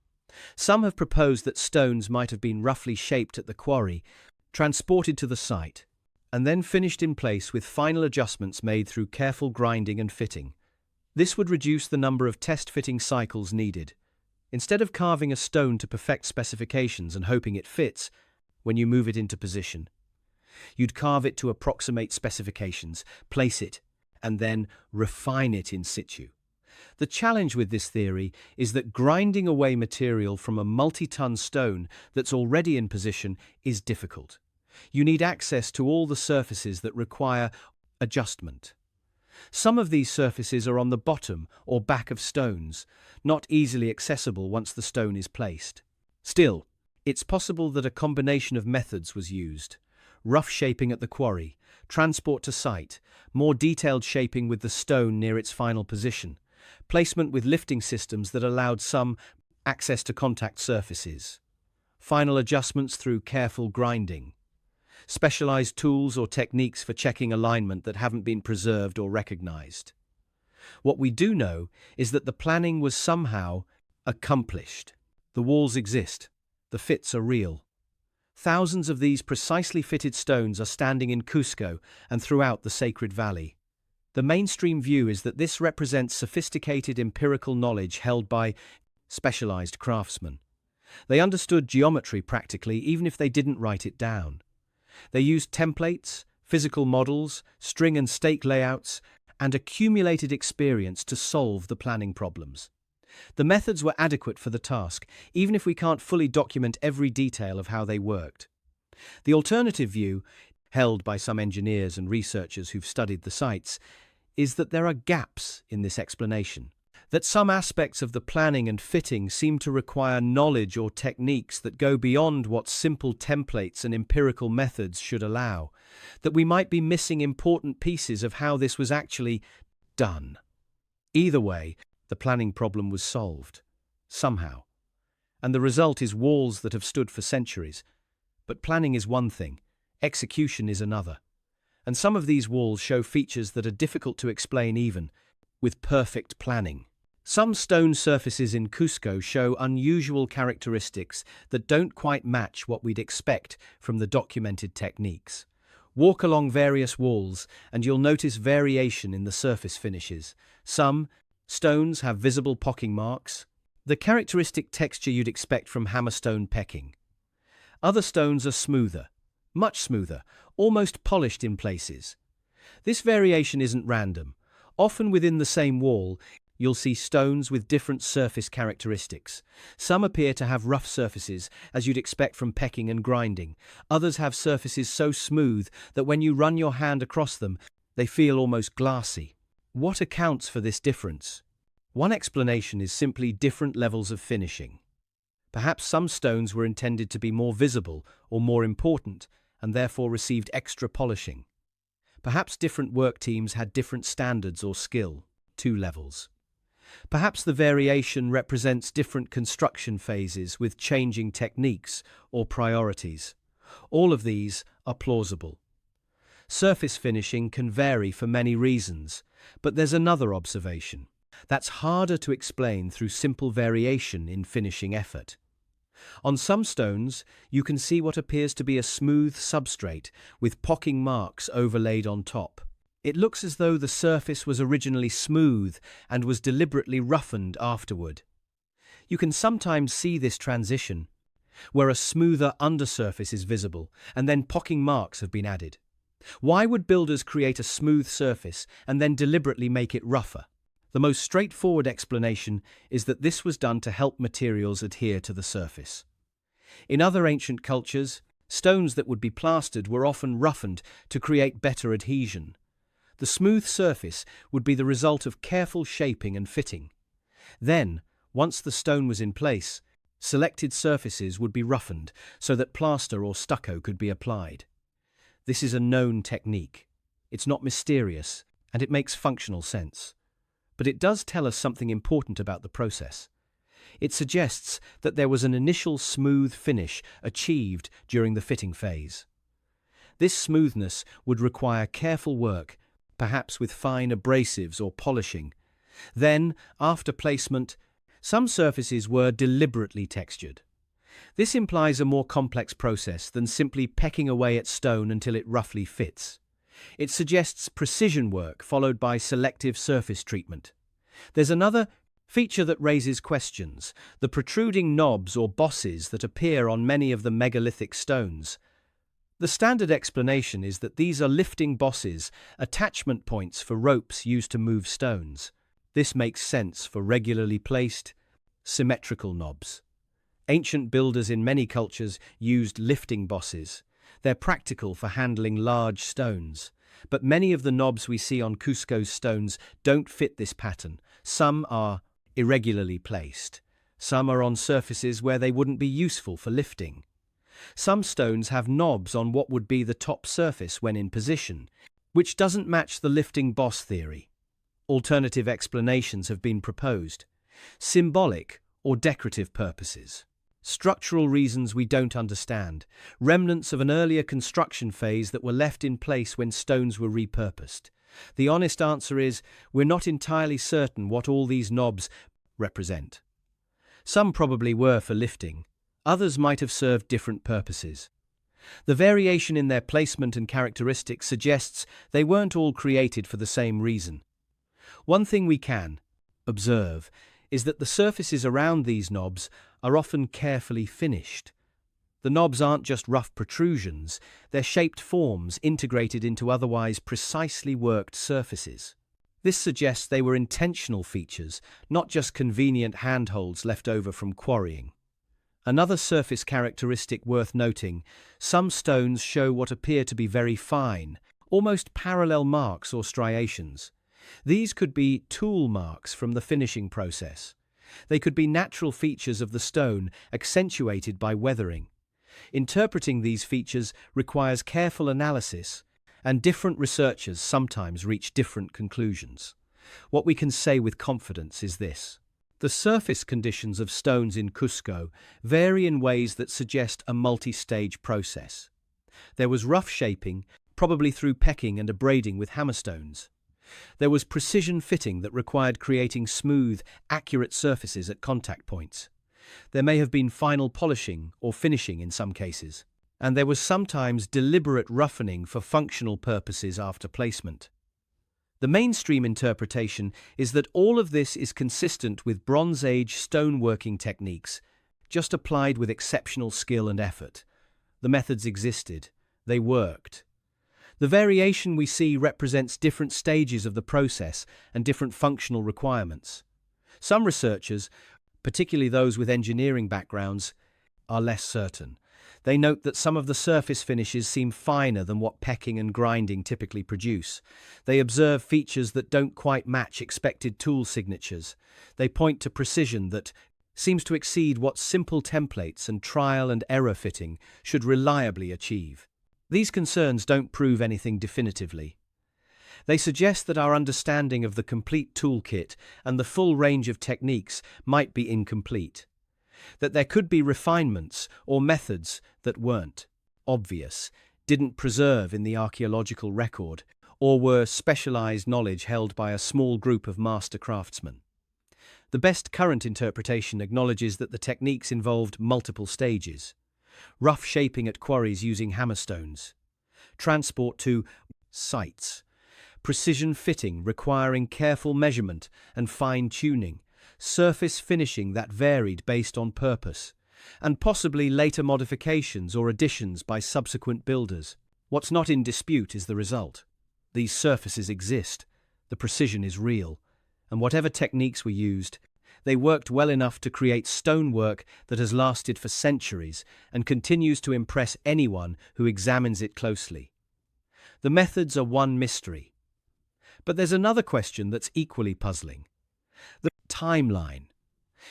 Some have proposed that stones might have been roughly shaped at the quarry, transported to the site, and then finished in place with final adjustments made through careful grinding and fitting. This would reduce the number of test fitting cycles needed. Instead of carving a stone to perfect specifications and hoping it fits when you move it into position, you'd carve it to approximate specifications, place it, and then refine it in situ. The challenge with this theory is that grinding away material from a multi-ton stone that's already in position is difficult. You need access to all the surfaces that require adjustment. Some of these surfaces are on the bottom or back of stones, not easily accessible once the stone is placed. Still, it's possible that a combination of methods was used. Rough shaping at the quarry, transport to site, more detailed shaping with the stone near its final position, placement with lifting systems that allowed some access to contact surfaces, final adjustments through careful grinding, specialized tools or techniques for checking alignment that haven't been preserved or recognized. What we do know is that the planning was somehow accomplished. The walls exist. The fits are real. Thousands of these precisely fitted stones are standing in Cusco and throughout the Sacred Valley. The mainstream view is that this represents sophisticated empirical knowledge held by specialized craftsmen. They understood geometry practically even if they didn't write it down. They used templates, physical models, string and stake layouts, and accumulated experience to solve the planning problems. The methods were adequate for the task, even if we can't fully document every detail of how they worked. The alternative view, held by some engineers and researchers who've studied the sites, is that there are gaps in this explanation, that some aspects of the planning and fitting seem to require knowledge or techniques that go beyond what simple templates and empirical methods should allow, that we might be missing important pieces of how this was actually done. Either way, the planning problem was solved, somehow, and the result is walls that have stood for centuries. But planning is one thing, execution is another. And some of these walls show features that are difficult to explain even with perfect planning. Some stone surfaces in Cusco show unusual characteristics that don't quite match what we'd expect from the documented techniques. Walk along various walls and you'll notice variation in the surface finishes. Some stones have visible pocking marks, the characteristic texture you'd expect from hammerstone pecking. Other stones are smoother, much smoother, almost polished in places. This variation isn't random. Often within the same wall, you'll see stones with different surface characteristics. Some appear to have rough surfaces, as you'd expect from pecking and grinding. Others have surfaces so smooth that when you run your hand across them, they feel almost glassy. What accounts for this difference? One explanation is simply different levels of finishing. Perhaps some stones were intended to be more visible or more important, and therefore received extra polishing. Perhaps different work teams had different standards or skill, 2 levels. Perhaps the variation represents different construction phases with changing techniques or priorities. All of these are plausible. Surface finishing can vary for many reasons, but there's another observation that's harder to explain through simple variation in finishing effort. On some stones, you can see what appears to be a smooth substrate with pocking marks overlaid on top. It looks as though the surface was originally smooth and was deliberately roughened afterward. You can sometimes see this transition, where a smoother undersurface is visible and then pocking marks have been added. Why would builders create a smooth surface and then deliberately make it rougher? The most straightforward explanation is that this was done to help materials adhere to the surface. In other ancient cultures, stones that would be plastered were often roughened to create better adhesion. The smooth surface would be the result of careful shaping and fitting. Then, once the stone was in place, selected surfaces would be roughened so that plaster or stucco could be applied. This is a known technique. It's not mysterious, and it makes functional sense. But it does tell us something important about the process. It suggests that there was an initial smooth finish achieved during the fitting phase. This smoothness would require careful work, perhaps with fine abrasives or polishing. Then, after placement, some surfaces were deliberately textured. This implies a more complex process than simply pecking away at stone until it roughly fits. It suggests precision work followed by selective surface treatment. There's another feature that raises questions: the protruding knobs or bosses that appear on many of the megalithic stones. The standard explanation is that these are lifting bosses, attachment points for ropes used to move stones. This makes sense for regularly placed, symmetrical knobs. Ancient builders in many cultures used lifting bosses. They're practical for handling large stones. But many of the knobs we see on Cusco's stones don't fit this pattern. Some are irregularly placed. Some are on surfaces where they wouldn't be useful for lifting. Some stones have knobs on what would be the top surface when in position, which doesn't match the lifting boss theory. Alternative explanations have been proposed: symbolic or decorative purposes, structural reasons we don't understand, remnants of an earlier construction phase that were left in place when stones were repurposed. The honest answer is, we're not entirely certain what all these knobs represent. Some probably were for lifting, others might have served different purposes. The variation in their placement and characteristics suggests they weren't all created for the same reason. One thing we can observe is that the surfaces around these knobs are often carefully finished. The knobs aren't just rough protrusions, they're shaped forms integrated into otherwise precisely worked surfaces. This suggests they were intentional features, not just convenient handholds left over from quarrying. Another surface characteristic worth noting: some stones show what appear to be very fine, almost parallel marks or striations. These could be tool marks from the finishing process. They could be natural features of the stone, accentuated by weathering. Interpreting these features requires careful analysis, and different researchers sometimes reach different conclusions. What we can say with confidence is this: the surface conditions of stones in Cusco vary in ways that suggest a multi-stage process. There was rough shaping, probably through pecking and abrading with hammerstones. There was precision fitting that required creating smooth, accurate surfaces at contact points. There may have been final polishing or finishing in some cases. And there was sometimes deliberate roughening for functional purposes after placement. The mainstream interpretation is that all of this is consistent with Bronze Age stoneworking techniques, just applied with exceptional skill and effort. The methods existed. They worked. The variation we see represents different stages of the process and different functional requirements. Some researchers, particularly those with engineering backgrounds, are less certain. They note that some of the surface finishes seem finer than what pecking and grinding typically produce. They observe features that don't quite match expected tool signatures. They point to precision that seems to exceed what simple templates and trial and error fitting should reliably achieve. These concerns don't prove anything definitively. They suggest that our understanding of the complete toolkit and the full range of techniques might be incomplete. That there could be refinements or methods that weren't obvious, didn't preserve in the archaeological record, or were specialized knowledge held by a small group of master craftsmen. The best current interpretation acknowledges that the techniques involved multiple stages: rough shaping at quarries using hammerstones, transport to sites, precision fitting requiring careful measurement and fine-tuning, surface finishing that varied based on purpose, and possibly later modifications or additions by subsequent builders. What's not in dispute is the result. These surfaces exist, the precision is real, and whatever techniques were used, they worked well enough to create stonework that has lasted for centuries and continues to impress anyone who examines it closely. The methods are one mystery. But there's another question that's equally puzzling: the timeline.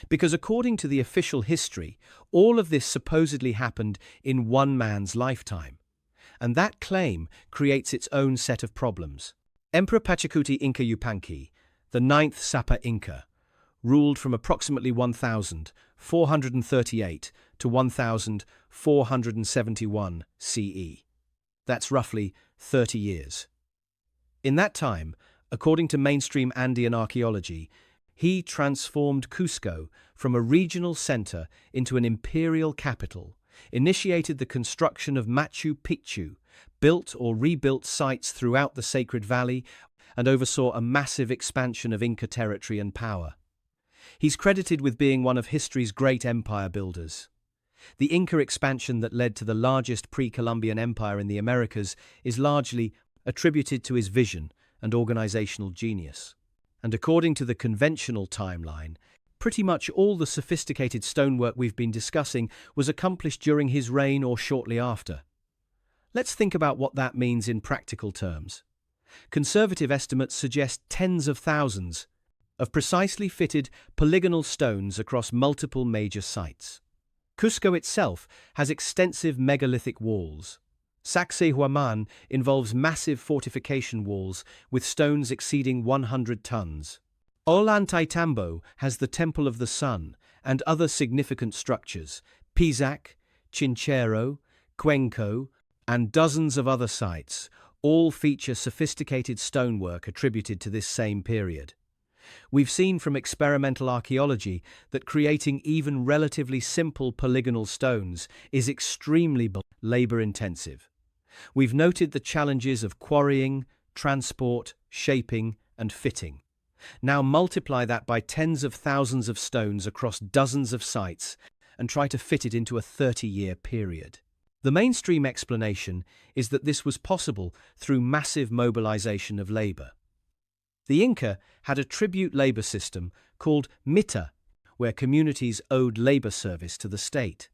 Because according to the official history, all of this supposedly happened in one man's lifetime. And that claim creates its own set of problems. Emperor Pachacuti Inca Yupanqui, the ninth Sapa Inca, ruled from approximately 1438 to 1471 CE. That's roughly 30 years. In that time, according to mainstream Andean archaeology, he transformed Cusco from a regional center into an imperial capital, initiated the construction of Machu Picchu, built or rebuilt sites throughout the Sacred Valley, and oversaw a massive expansion of Inca territory and power. He's credited with being one of history's great empire builders. The Inca expansion that led to the largest pre-Columbian empire in the Americas is largely attributed to his vision and organizational genius. And according to the conventional timeline, pretty much all the sophisticated stonework we've been discussing was accomplished during his reign or shortly after. Let's think about what that means in practical terms. Conservative estimates suggest tens of thousands of precisely fitted polygonal stones across multiple major sites. Cusco itself has extensive megalithic walls. Sacsayhuaman involves massive fortification walls with stones exceeding 100 tons. Ollantaytambo has the Temple of the Sun and other significant structures. Pisac, Chinchero, Cuenco, and dozens of other sites all feature sophisticated stonework attributed to this same period. We've seen from experimental archaeology that creating even relatively simple polygonal stones is extremely labor-intensive. We've noted the challenges of quarrying, transport, shaping, and fitting. Now multiply that by tens of thousands of stones across dozens of sites, and try to fit it into a 30-year period. The mainstream explanation is that this was possible through massive mobilization of labor. The Inca had a tribute labor system called mita, where communities owed labor service to the state.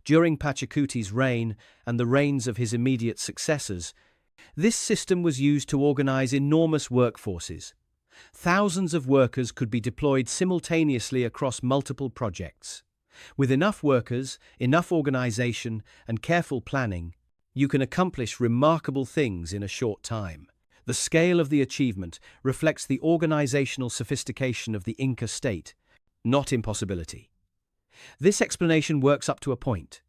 During Pachacuti's reign and the reigns of his immediate successors, this system was used to organize enormous workforces. Thousands of workers could be deployed simultaneously across multiple projects. With enough workers, enough organization, and careful planning, you can accomplish remarkable things in a short time. The scale of the achievement reflects the organizational sophistication of the Inca state, not impossibility. This explanation works up to a point.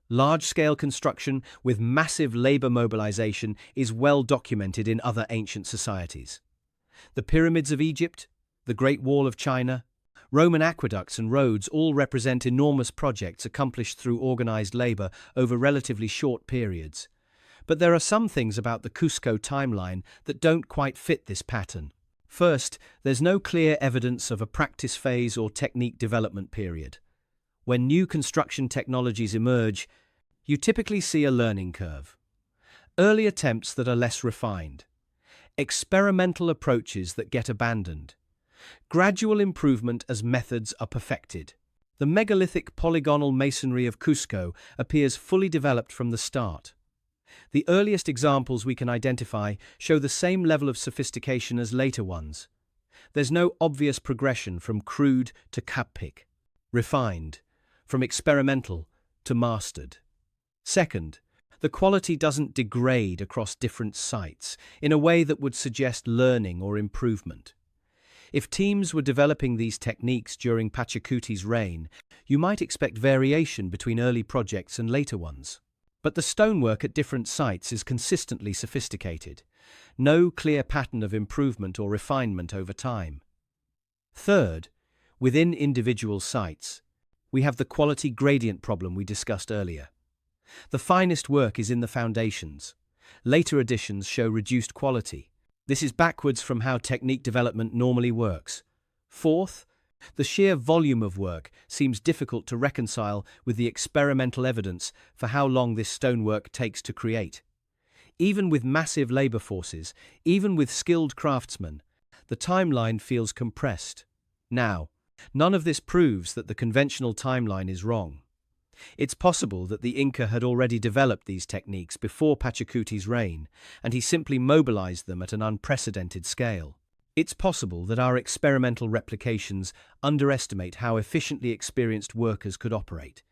Large-scale construction with massive labor mobilization is well documented in other ancient societies. The pyramids of Egypt, the Great Wall of China, Roman aqueducts and roads all represent enormous projects accomplished through organized labor over relatively short periods. But there are some things about the Cusco timeline that don't quite fit this pattern. First, there's no clear evidence of a practice phase or technique development period. When new construction technologies emerge, you typically see a learning curve. Early attempts that are less refined. Experimental approaches that get abandoned. Gradual improvement as methods are perfected. The megalithic polygonal masonry of Cusco appears fully developed from the start. The earliest examples we can identify show the same level of sophistication as later ones. There's no obvious progression from crude to kapik, refined, from experimental to mastered. Second, the quality doesn't degrade across different sites in a way that would suggest learning or improvement. If teams were developing these techniques during Pachacuti's reign, you might expect variation between early projects and later ones. But the stonework at different sites is consistently sophisticated. No clear pattern of improvement or refinement over time. Third, within individual sites, we have the quality gradient problem we discussed earlier. The finest work is in the foundations. Later additions show reduced quality. This is backwards from how technique development normally works. Fourth, the sheer volume of work seems difficult to reconcile with the experimental evidence for how long this stonework takes to create. Even with massive labor forces, even with skilled craftsmen, the timeline feels compressed. Now, none of this proves that the conventional timeline is wrong. It's possible that the Inca had already developed these techniques before Pachacuti's reign, and he simply mobilized them at an unprecedented scale. It's possible that our experimental replications underestimate how efficiently experienced workers could operate.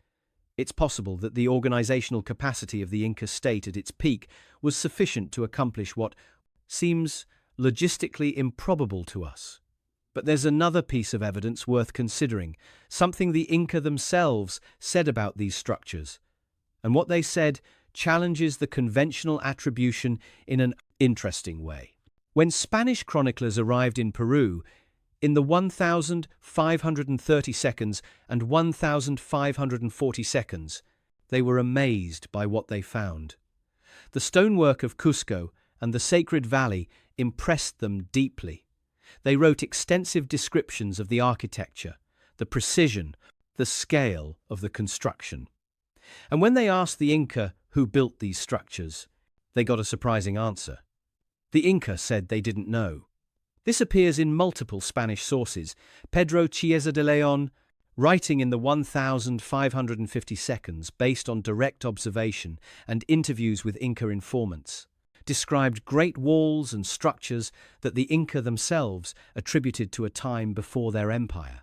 It's possible that the organizational capacity of the Inca state at its peak was sufficient to accomplish what seems logistically improbable to us. But there's another piece of evidence worth considering, something the Inca themselves said about these structures. And what they said challenges the conventional attribution in an interesting way. When Spanish chroniclers arrived in Peru, in the 1,530 seconds and 1,540 seconds, they were amazed by what they found. The stonework of Cusco and the Sacred Valley impressed them deeply. They wrote extensive descriptions of the architecture, the precision, the scale of the construction. And when they asked the Inca who built these structures, they got a surprising answer. The Inca said they didn't know. This appears in multiple Spanish sources. Pedro Chiesa de Leon, writing in the 1,550 seconds based on direct observation and interviews with Inca informants, described great walls and structures that the Inca themselves attributed to a time before their empire.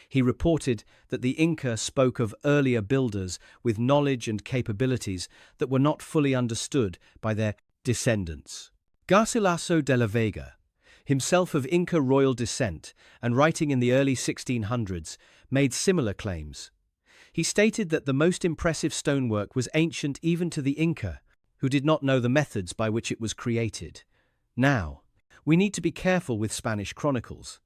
He reported that the Inca spoke of earlier builders with knowledge and capabilities that were not fully understood by their descendants. Garcilaso de la Vega, himself of Inca royal descent and writing in the early 1600s, made similar claims. He stated that the most impressive stonework was ancient even to the Inca, who did not know the methods by which it was created. Now, we need to be careful with Spanish chronicles.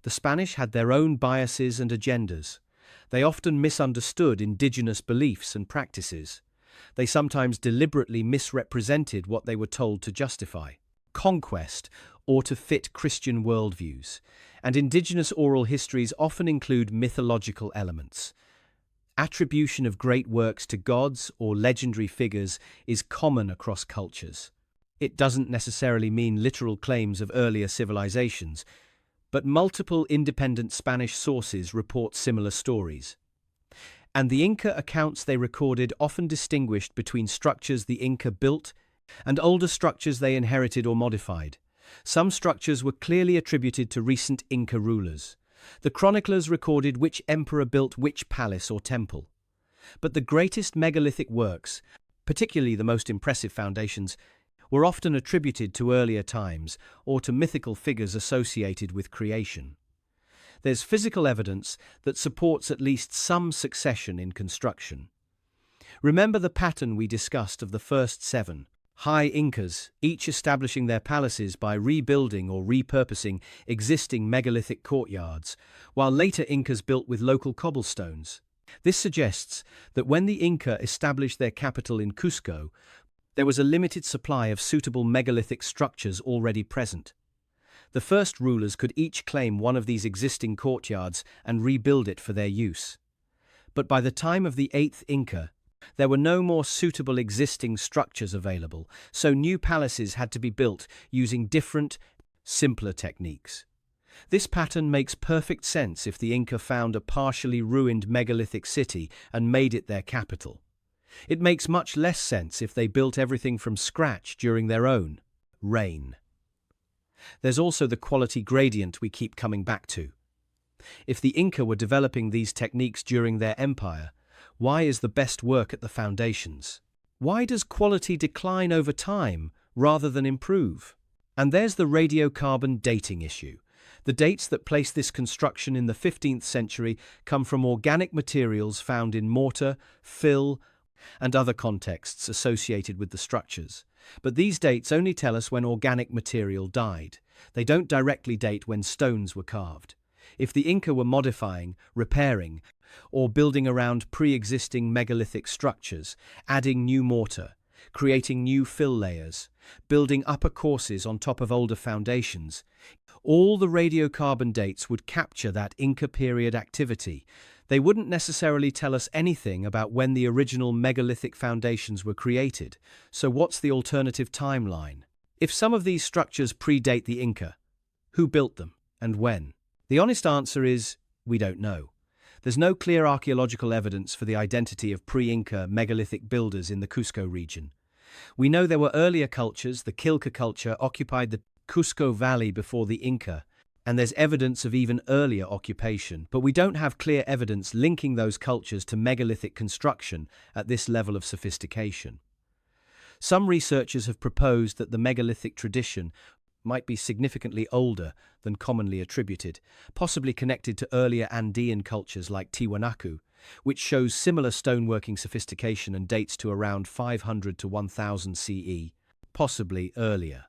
The Spanish had their own biases and agendas. They often misunderstood indigenous beliefs and practices. They sometimes deliberately misrepresented what they were told to justify conquest or to fit Christian worldviews, and indigenous oral histories often include mythological elements. Attribution of great works to gods or legendary figures is common across cultures. It doesn't necessarily mean literal claims of earlier civilizations, but multiple independent Spanish sources report similar stories. And the Inca accounts they recorded often distinguished between structures the Inca built and older structures they inherited or modified. Some structures were clearly attributed to recent Inca rulers. The chroniclers recorded which emperor built which palace or temple. But the greatest megalithic works, particularly the most impressive foundations, were often attributed to earlier times or to mythical figures associated with creation. There's physical evidence that supports at least some succession in construction. Remember the pattern we discussed of the first 7 high Incas, each establishing their palaces by rebuilding or repurposing existing megalithic courtyards, while later Incas built with local cobblestones. This suggests that when the Inca established their capital in Cusco, there was a limited supply of suitable megalithic structures already present. The first rulers could each claim one of these existing courtyards and rebuild it for their use. But by the time of the 8th Inca, there were no more suitable existing structures available, so new palaces had to be built using different, simpler techniques. This pattern makes perfect sense if the Inca found a partially ruined megalithic city and made it their capital. It makes much less sense if they built everything from scratch during their own reign. There's also the quality gradient we keep coming back to. If the Inca were developing these techniques during their empire, why is the best work at the foundations? Why does quality decline over time rather than improve? And there's the radiocarbon dating issue. The dates that place this construction in the 15th century come from organic materials found in mortar, fill, and other contexts associated with the structures. But these dates only tell us when organic material died. They don't directly date when stones were carved. If the Inca were modifying, repairing, or building around pre-existing megalithic structures, adding new mortar, creating new fill layers, building upper courses on top of older foundations, all the radiocarbon dates would capture that Inca period activity. They wouldn't necessarily tell us anything about when the original megalithic foundations were created. So what's the alternative timeline? If some of these structures predate the Inca, who built them and when? The honest answer is, we don't know. There's no clear archaeological evidence for the identity of pre-Inca megalithic builders in the Cusco region. We know there were earlier cultures. The Quilca culture occupied the Cusco Valley before the Inca, and there's evidence of even earlier occupation, but we don't have clear evidence linking those cultures to megalithic construction at this level of sophistication. Some researchers have proposed that the megalithic tradition might be significantly older than commonly attributed, possibly connected to earlier Andean cultures like Tiwanaku, which shows similar stoneworking sophistication and dates to around 500 to 1000 CE, possibly earlier.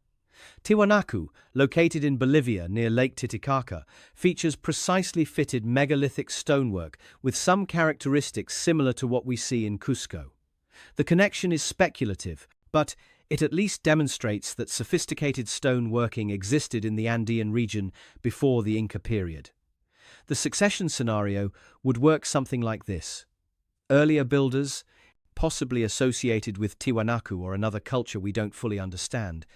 Tiwanaku, located in Bolivia near Lake Titicaca, features precisely fitted megalithic stonework with some characteristics similar to what we see in Cusco. The connection is speculative, but it at least demonstrates that sophisticated stone working existed in the Andean region before the Inca period. The succession scenario would work something like this. Earlier builders, possibly associated with Tiwanaku or another culture we don't fully understand,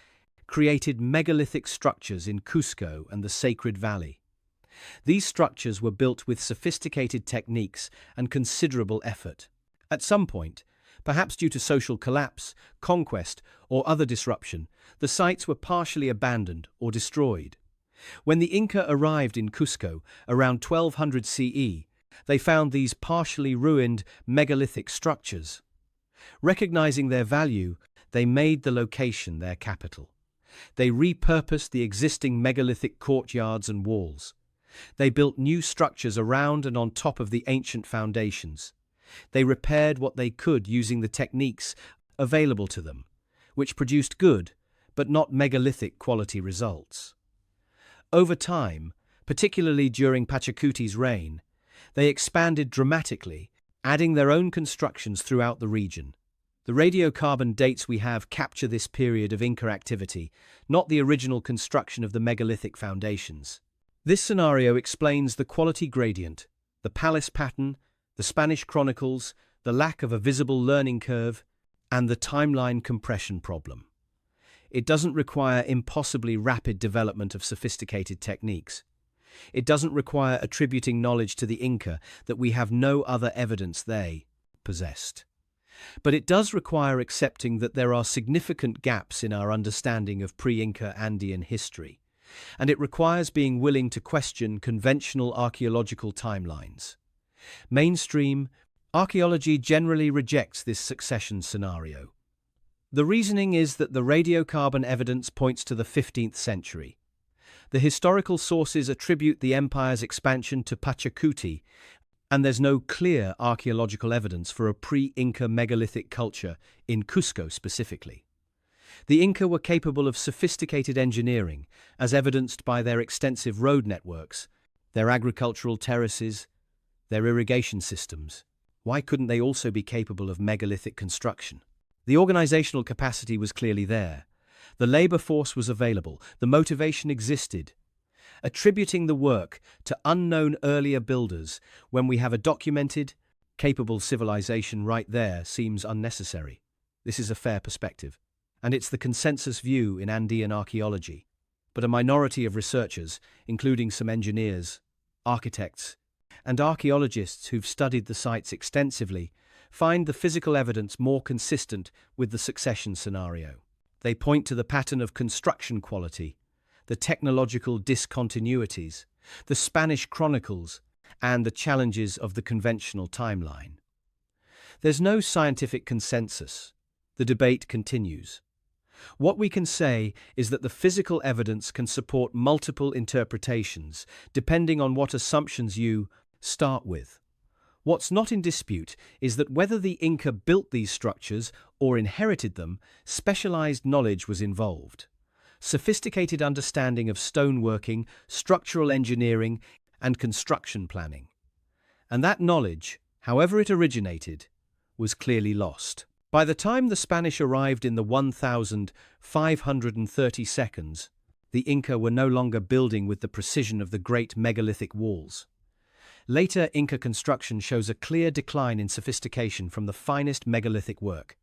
created megalithic structures in Cusco and the Sacred Valley. These structures were built with sophisticated techniques and considerable effort. At some point, perhaps due to social collapse, conquest, or other disruption, the sites were partially abandoned or destroyed. When the Inca arrived in Cusco around 1200 CE, they found these partially ruined megalithic structures. Recognizing their value, they made the location their capital. They repurposed the existing megalithic courtyards and walls. They built new structures around and on top of the ancient foundations. They repaired what they could using the techniques available to them, which produced good, but not megalithic quality results. Over time, particularly during Pachacuti's reign, they expanded dramatically, adding their own constructions throughout the region. The radiocarbon dates we have capture this period of Inca activity, not the original construction of the megalithic foundations. This scenario explains the quality gradient, the palace pattern, The Spanish chronicles, the lack of a visible learning curve, and the timeline compression problem. It doesn't require impossibly rapid development of sophisticated techniques. It doesn't require attributing knowledge to the Inca that we have no other evidence they possessed. But it does require accepting that there are significant gaps in our understanding of pre-Inca Andean history, and it requires being willing to question conventional archaeological timelines. Mainstream archaeology generally rejects this succession scenario. The reasoning is that the radiocarbon evidence points to the 15th century. The historical sources attribute the empire's expansion to Pachacuti, and there's no clear archaeological evidence for a pre-Inca megalithic culture in Cusco specifically. The Inca were capable of sophisticated engineering, as evidenced by their extensive road networks, their agricultural terraces, their irrigation systems. Why couldn't they also be capable of megalithic construction? The organizational capacity was clearly there. The labor force was available. The motivation existed. Attributing the work to unknown earlier builders when we have a documented, capable civilization right there seems unnecessary. This is a fair perspective, and it's the consensus view in Andean archaeology. But a minority of researchers, including some engineers, architects, and archaeologists who've studied the sites extensively, find the physical evidence more consistent with the succession scenario. They point to the pattern of construction quality, the technological discontinuities, the Spanish chronicles, and the challenges of the conventional timeline. There's no scientific consensus. The debate continues. What we can say is that the physical evidence can support multiple interpretations, depending on what assumptions you start with. What's not in dispute is that whether the Inca built these structures or inherited them, specialized knowledge was involved. Sophisticated understanding of stoneworking, structural engineering, and construction planning. And that knowledge, however it originated, was clearly lost. By the time the Spanish arrived in the 1532, the Inca were no longer building with the precision of the great megalithic walls. Later Inca construction shows a clear decline in sophistication from the finest megalithic work.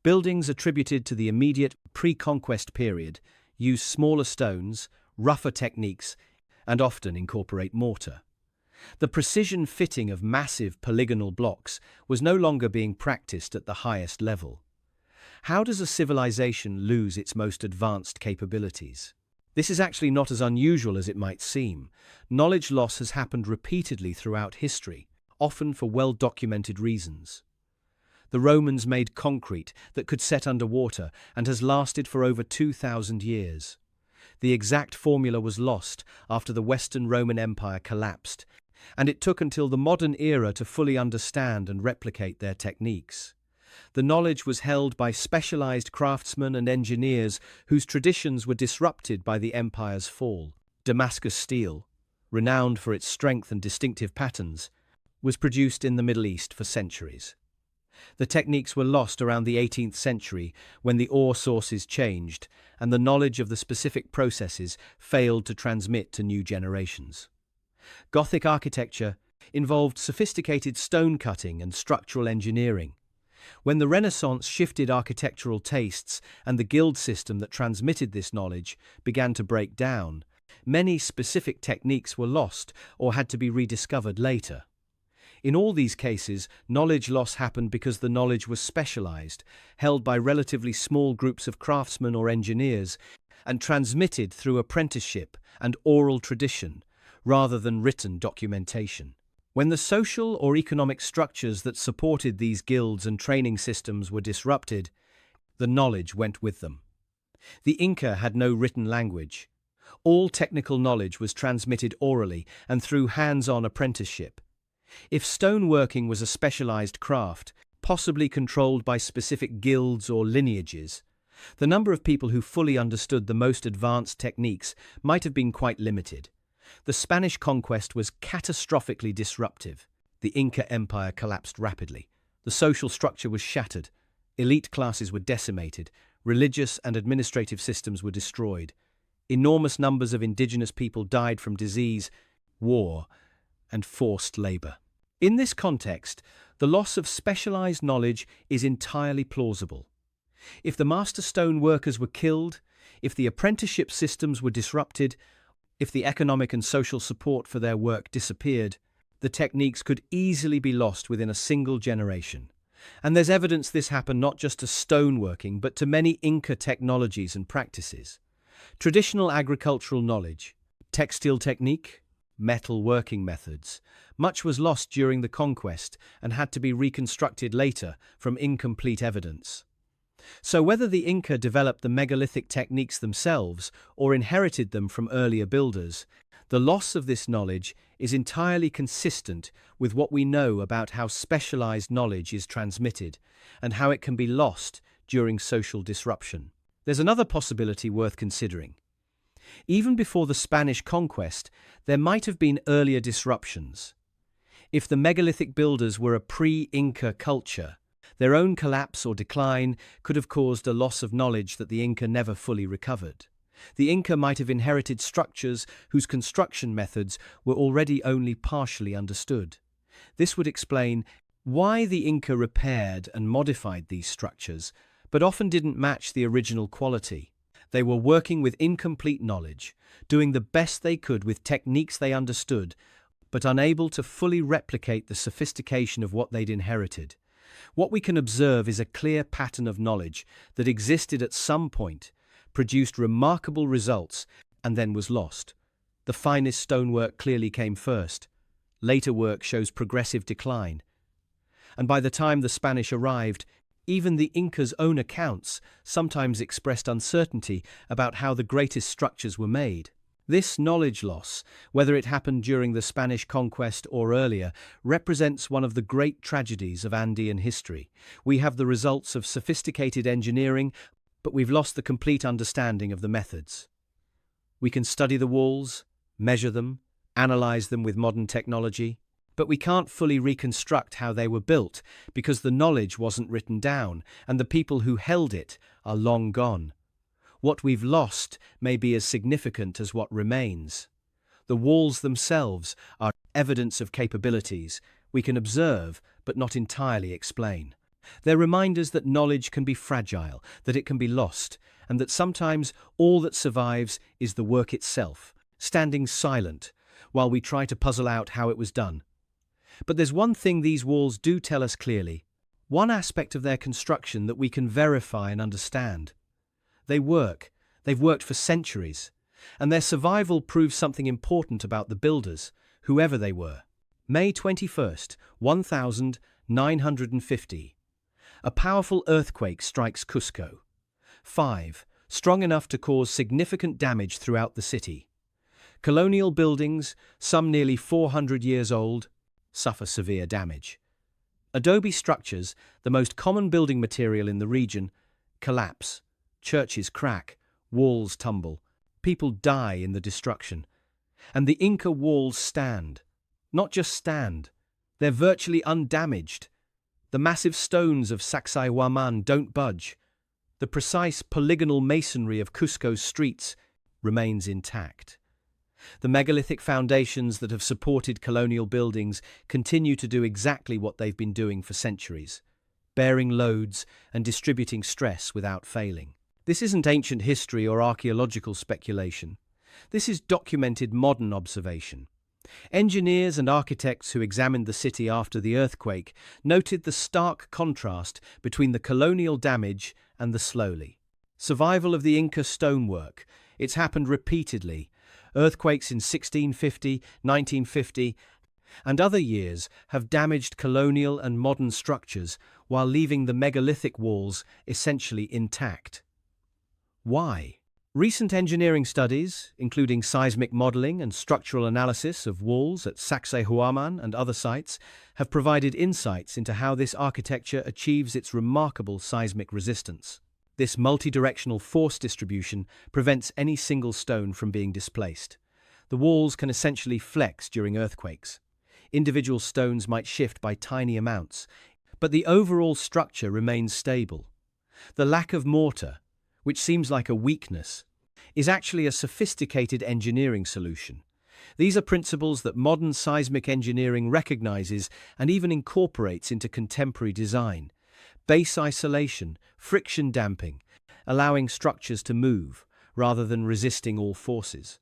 Buildings attributed to the immediate pre-conquest period use smaller stones, rougher techniques, and often incorporate mortar. The precision fitting of massive polygonal blocks was no longer being practiced at the highest level. How does a civilization lose its most advanced capabilities? This is actually not as unusual as it might seem. Knowledge loss has happened repeatedly throughout history, often for well-documented reasons. The Romans made concrete that could set underwater and has lasted for over 2,000 years. The exact formula was lost after the Western Roman Empire collapsed, and it took until the modern era to fully understand and replicate their techniques. The knowledge was held by specialized craftsmen and engineers whose traditions were disrupted by the empire's fall. Damascus steel, renowned for its strength and distinctive patterns, was produced in the Middle East for centuries. The techniques were lost around the 18th century when the ore sources changed and the knowledge of the specific processes failed to transmit to new generations. Gothic architecture involved sophisticated stone cutting and structural engineering. When the Renaissance shifted architectural tastes and the guild system that transmitted this knowledge began to break down, many specific techniques were lost or had to be rediscovered later. In all these cases, knowledge loss happened because the knowledge was specialized, held by relatively small groups of craftsmen or engineers, and transmitted through apprenticeship and oral tradition, rather than written documentation. When the social or economic structures that supported these guilds and training systems were disrupted, the knowledge went with them. The Inca had no written language. All technical knowledge was transmitted orally and through hands-on apprenticeship. If stoneworking was a specialized craft, possibly controlled by specific guilds or lineages, the number of people who fully understood the most advanced techniques might have been quite limited. The Spanish conquest was catastrophically disruptive. The Inca Empire collapsed rapidly. The social structure was shattered. Elite classes were decimated. Religious and administrative systems were destroyed. Enormous numbers of indigenous people died from disease, war, and forced labor. In this context, the loss of specialized knowledge is entirely plausible. If the master stone workers were killed, if the apprenticeship systems were disrupted, if the economic and social support for their work disappeared, the techniques could easily be lost within a single generation. And there's evidence this happened not just to stoneworking, but to many Inca technologies and practices. Traditional agricultural knowledge, textile technique, metal working methods. Much was lost during the conquest and had to be reconstructed later from incomplete evidence. So whether the Inca developed the megalithic techniques themselves or inherited them from earlier builders, the loss of this knowledge is entirely consistent with what we know about how specialized knowledge is transmitted and how it can be lost during social disruption. There's another possibility worth considering. Even before the Spanish conquest, there might have been earlier disruptions. If the megalithic builders were a pre-Inca culture, their own collapse or decline could have caused a loss of knowledge that the Inca never fully recovered. The Inca might have inherited structures whose construction methods were already only partially understood. This would explain why the Inca repaired and modified these structures, but often didn't match the original quality. They were working with incomplete knowledge, doing the best they could with techniques they understood, but unable to fully replicate the sophistication of what they'd inherited. What we can observe is a clear pattern of knowledge that existed at some point, produced remarkable results, and then was lost. The finest stonework clearly came first. Later work shows progressive decline. And by the time the Spanish arrived, even the Incas' own accounts sometimes expressed uncertainty about how the greatest structures were made. This knowledge loss, whether it happened during the Spanish conquest or earlier, represents one of the great tragedies of Andean history. We have the results of sophisticated engineering, but we've lost the complete understanding of the methods. We can study the walls, measure them, analyze them with modern technology, but we can't fully reconstruct how they were built because the knowledge wasn't written down and the people who held it are long gone. What we've lost may be as significant as what remains. The walls themselves are evidence of capabilities we can observe but not entirely explain. They're reminders that knowledge can be fragile, that it can be lost, and that sometimes all that survives is the work itself, standing silent while we try to puzzle out how it was done. But there's one thing these walls do tell us clearly, one aspect of their construction that we can verify and understand. They've worked for centuries, and their survival proves something important about the builders, whoever they were. May 21st, 1950. A powerful earthquake strikes Cusco. 5. Strong enough to cause significant damage throughout the city. Colonial buildings, some nearly 400 years old, suffer severe damage. Adobe structures, the most common building material in the region, collapse. Churches crack, walls tumble, people die in the destruction. And the Inca walls stand. Not just stand, they're virtually undamaged. The massive stones of Sacsayhuaman don't budge. The precise polygonal masonry of Cusco's streets remains intact. The megalithic foundations that have supported colonial buildings continue to do exactly what they've been doing for centuries, bearing loads and distributing stress without failing. This isn't ancient history or archaeological speculation. This is documented modern observation. Engineers and architects who examined the city after the earthquake noted the stark contrast between the colonial damage and the slowly survival of the Inca stonework. It's happened repeatedly. Earthquakes in 1650, 1950, and other years have damaged colonial and modern structures while leaving the megalithic walls essentially intact. Why? Recent engineering studies, including seismic modeling and structural analysis of walls at Sacsayhuaman and other sites, have provided insights into how this architecture achieves its remarkable seismic resistance. This multidirectional force distribution prevents any single stone from being displaced. The walls can essentially flex during earthquakes. Individual stones might shift by tiny amounts, but the overall structure remains stable. The lack of mortar, which seems like a weakness, is actually a sophisticated engineering solution. These are principles that modern seismic engineering recognizes and even incorporates into contemporary design. Base isolation, friction damping, allowing structures to move rather than resisting all forces.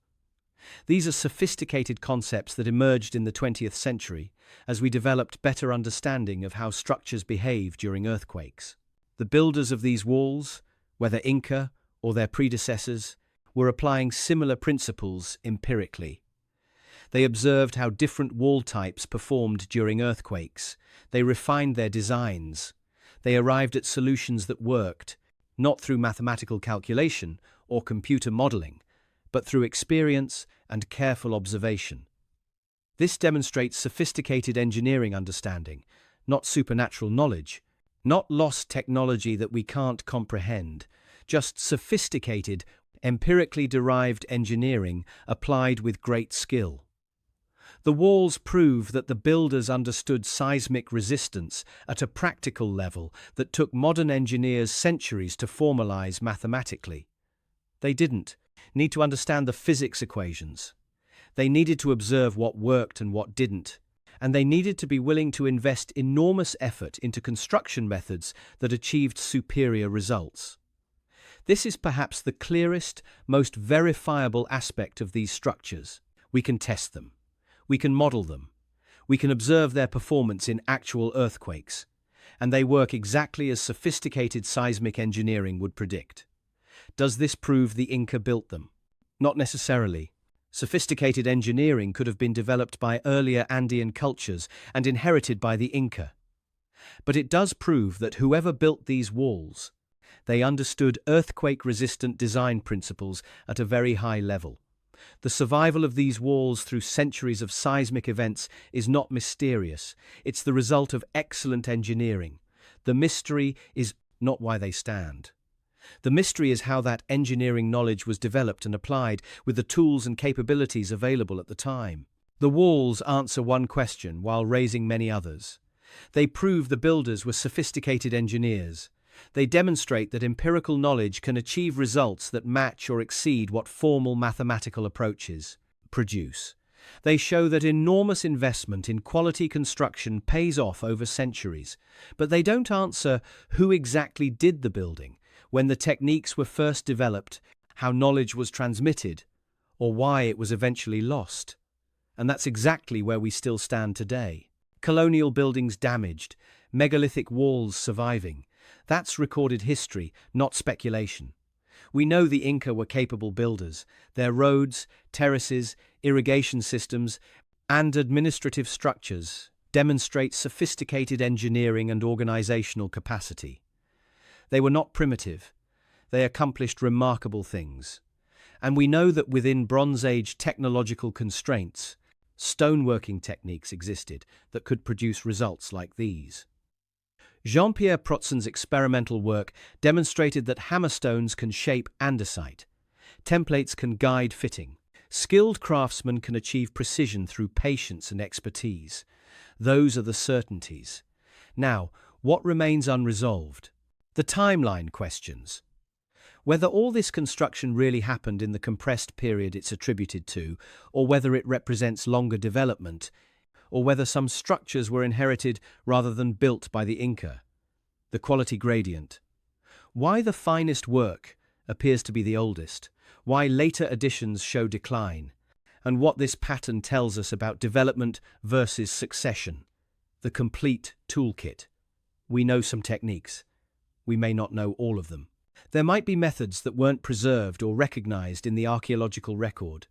These are sophisticated concepts that emerged in the 20th century as we developed better understanding of how structures behave during earthquakes. The builders of these walls, whether Inca or their predecessors, were applying similar principles empirically. They observed how different wall types performed during earthquakes. They refined their designs. They arrived at solutions that worked, not through mathematical calculation or computer modeling, but through experience and careful observation. This demonstrates sophisticated engineering understanding, not supernatural knowledge, not lost technology that we can't comprehend, just sophisticated, empirically derived engineering applied with great skill. The walls prove that the builders understood seismic resistance at a practical level that took modern engineers centuries to formalize mathematically. They didn't need to understand the physics equations. They needed to observe what worked and what didn't, and they needed to be willing to invest enormous effort into construction methods that achieved superior results. This is perhaps the clearest, most verifiable aspect of these structures. We can test them. We can model them. We can observe their performance in actual earthquakes, and they work exactly as sophisticated seismic engineering would predict. Does this prove the Inca built them? Not necessarily. Sophisticated engineering could have been developed by earlier Andean cultures and inherited by the Inca. But it does prove that whoever built these walls, they understood earthquake-resistant design principles at a very high level. The survival of these walls through centuries of seismic events is not mysterious. It's the result of excellent engineering. The mystery is not why they stand. The mystery is how that engineering knowledge was developed and applied with the tools and capabilities available at the time. The walls answer one question while raising many others. They prove the builders were sophisticated engineers. They demonstrate that empirical knowledge can achieve results that match or exceed what formal mathematical approaches produce. They show that enormous investment in quality construction pays off over centuries, but they don't answer who exactly did the building, when the techniques were first developed, how knowledge was transmitted, or why it was eventually lost. And that's exactly where we still stand today. Colonial buildings damaged, megalithic walls surviving. That's recorded history, not speculation. We know the Inca were capable builders. Their roads, terraces, irrigation systems, and administrative structures demonstrate sophisticated engineering and organizational capacity. They were not primitive. They accomplished remarkable things. And we know that within Bronze Age technological constraints, stoneworking techniques existed that could produce results like these. Jean-Pierre Protzen's experimental work demonstrated that hammerstones can shape andesite. Templates can guide fitting. Skilled craftsmen can achieve precision through patience and expertise. Those are the certainties. Now, what remains unresolved? The timeline questions. Whether all this construction really happened in the compressed period it's attributed to, or whether it represents longer development, or whether some structures were inherited rather than built by the Inca. The quality gradient. Why the finest work appears to be the oldest, why later additions show decline, and what this pattern tells us about development versus succession. The complete toolkit. We know some techniques. We may not know all of them. There might be methods that weren't preserved or recognized in the archaeological record.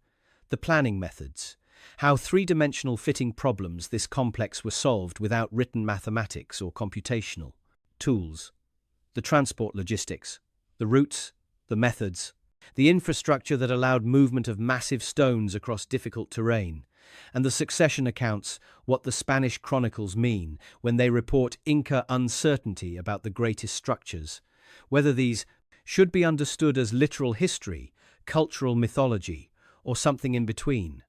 The planning methods. How three-dimensional fitting problems this complex were solved without written mathematics or computational tools. The transport logistics. The routes. The methods. The infrastructure that allowed movement of massive stones across difficult terrain. And the succession accounts, what the Spanish chronicles mean when they report Inca uncertainty about the greatest structures. Whether these should be understood as literal history, cultural mythology, or something in between.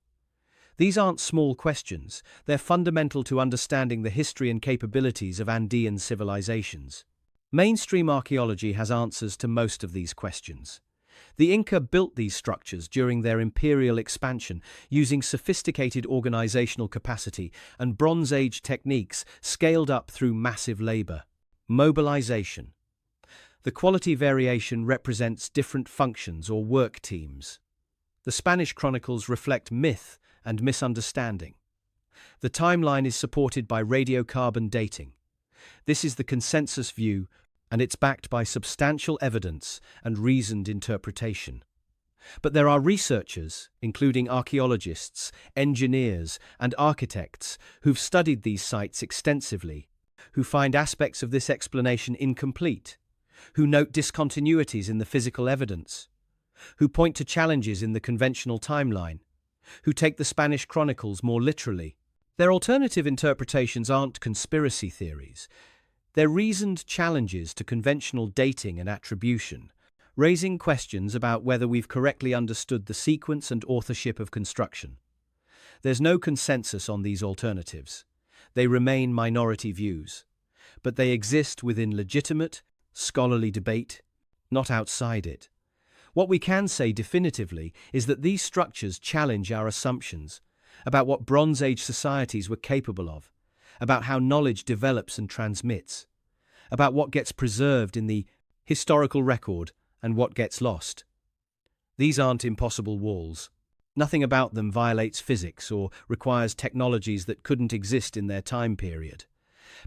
These aren't small questions. They're fundamental to understanding the history and capabilities of Andean civilizations. Mainstream archaeology has answers to most of these questions. The Inca built these structures during their imperial expansion using sophisticated organizational capacity and Bronze Age techniques scaled up through massive labor. Mobilization. The quality variation represents different functions or work teams. The Spanish chronicles reflect myth and misunderstanding. The timeline is supported by radiocarbon dating. This is the consensus view, and it's backed by substantial evidence and reasoned interpretation. But there are researchers, including archaeologists, engineers, and architects, who've studied these sites extensively, who find aspects of this explanation incomplete, who note discontinuities in the physical evidence, who point to challenges in the conventional timeline, who take the Spanish chronicles more literally. Their alternative interpretations aren't conspiracy theories. They're reasoned challenges to conventional dating and attribution, raising questions about whether we've correctly understood the sequence and authorship of construction. There's no consensus on these alternatives. They remain minority views, but they exist within legitimate, scholarly debate, not outside it. What we can say definitively is that these structures challenge our assumptions about what Bronze Age societies were capable of, about how knowledge develops and transmits, about what gets preserved in the historical record and what gets lost. These aren't impossible walls. Nothing about them violates physics or requires technologies that couldn't exist in their time period.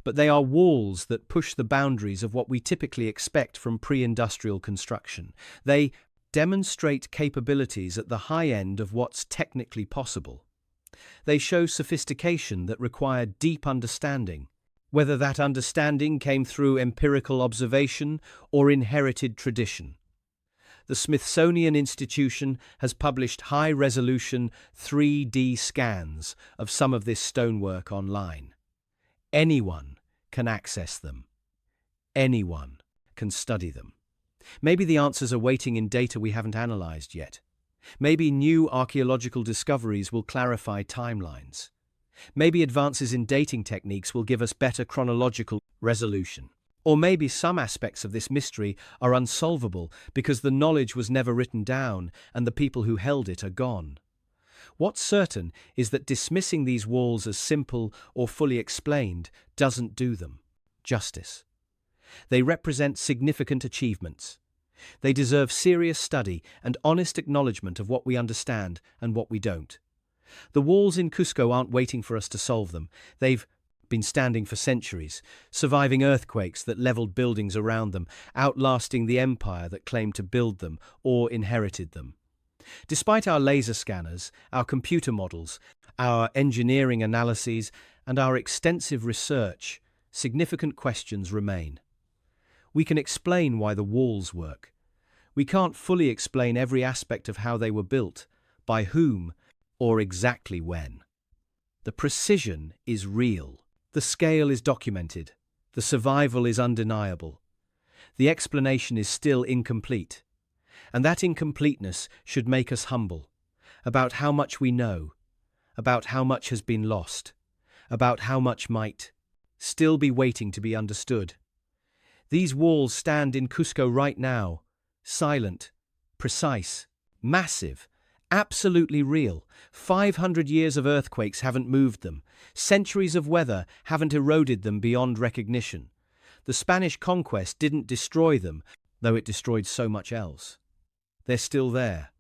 But they are walls that push the boundaries of what we typically expect from pre-industrial construction. They demonstrate capabilities at the high end of what's technically possible. They show sophistication that required deep understanding, whether that understanding came through empirical observation or inherited tradition. The Smithsonian Institution has published high-resolution 3D scans of some of this stonework online. Anyone can access them. Anyone can study them. Maybe the answers are waiting in data we haven't analyzed yet. Maybe new archaeological discoveries will clarify timelines. Maybe advances in dating techniques will give us better chronological resolution. Or maybe some aspects of this mystery are unsolvable because the knowledge was never written down and the people who held it are gone. What's certain is that dismissing these walls as simple or fully explained doesn't do them justice. They represent significant achievements. They deserve serious study and honest acknowledgement of what we understand and what we don't. The walls in Cusco aren't waiting for us to solve them. They've been standing for centuries, surviving earthquakes that leveled buildings around them, outlasting the empire that claimed to build them or inherited them. Despite our laser scanners, our computer models, our engineering analyses, and our extensive research, significant questions remain. We can explain why the walls work. We can't fully explain every aspect of how they were built, by whom, or exactly when. The precision is real. The scale is documented. The survival is undeniable. The explanation is still incomplete. And that incompleteness should make us humble about how much we know, about how much has been lost, about how much might still be waiting to be understood. These walls stand in Cusco right now, silent, precise, massive, absolutely real. 500 years of earthquakes haven't moved them. Centuries of weather haven't eroded them beyond recognition. The Spanish conquest didn't destroy them, though it destroyed so much else. They're still there,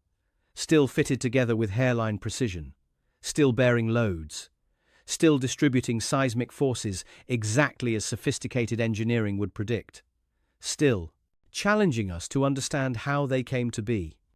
still fitted together with hairline precision, still bearing loads, still distributing seismic forces exactly as sophisticated engineering would predict, still challenging us to understand how they came to be.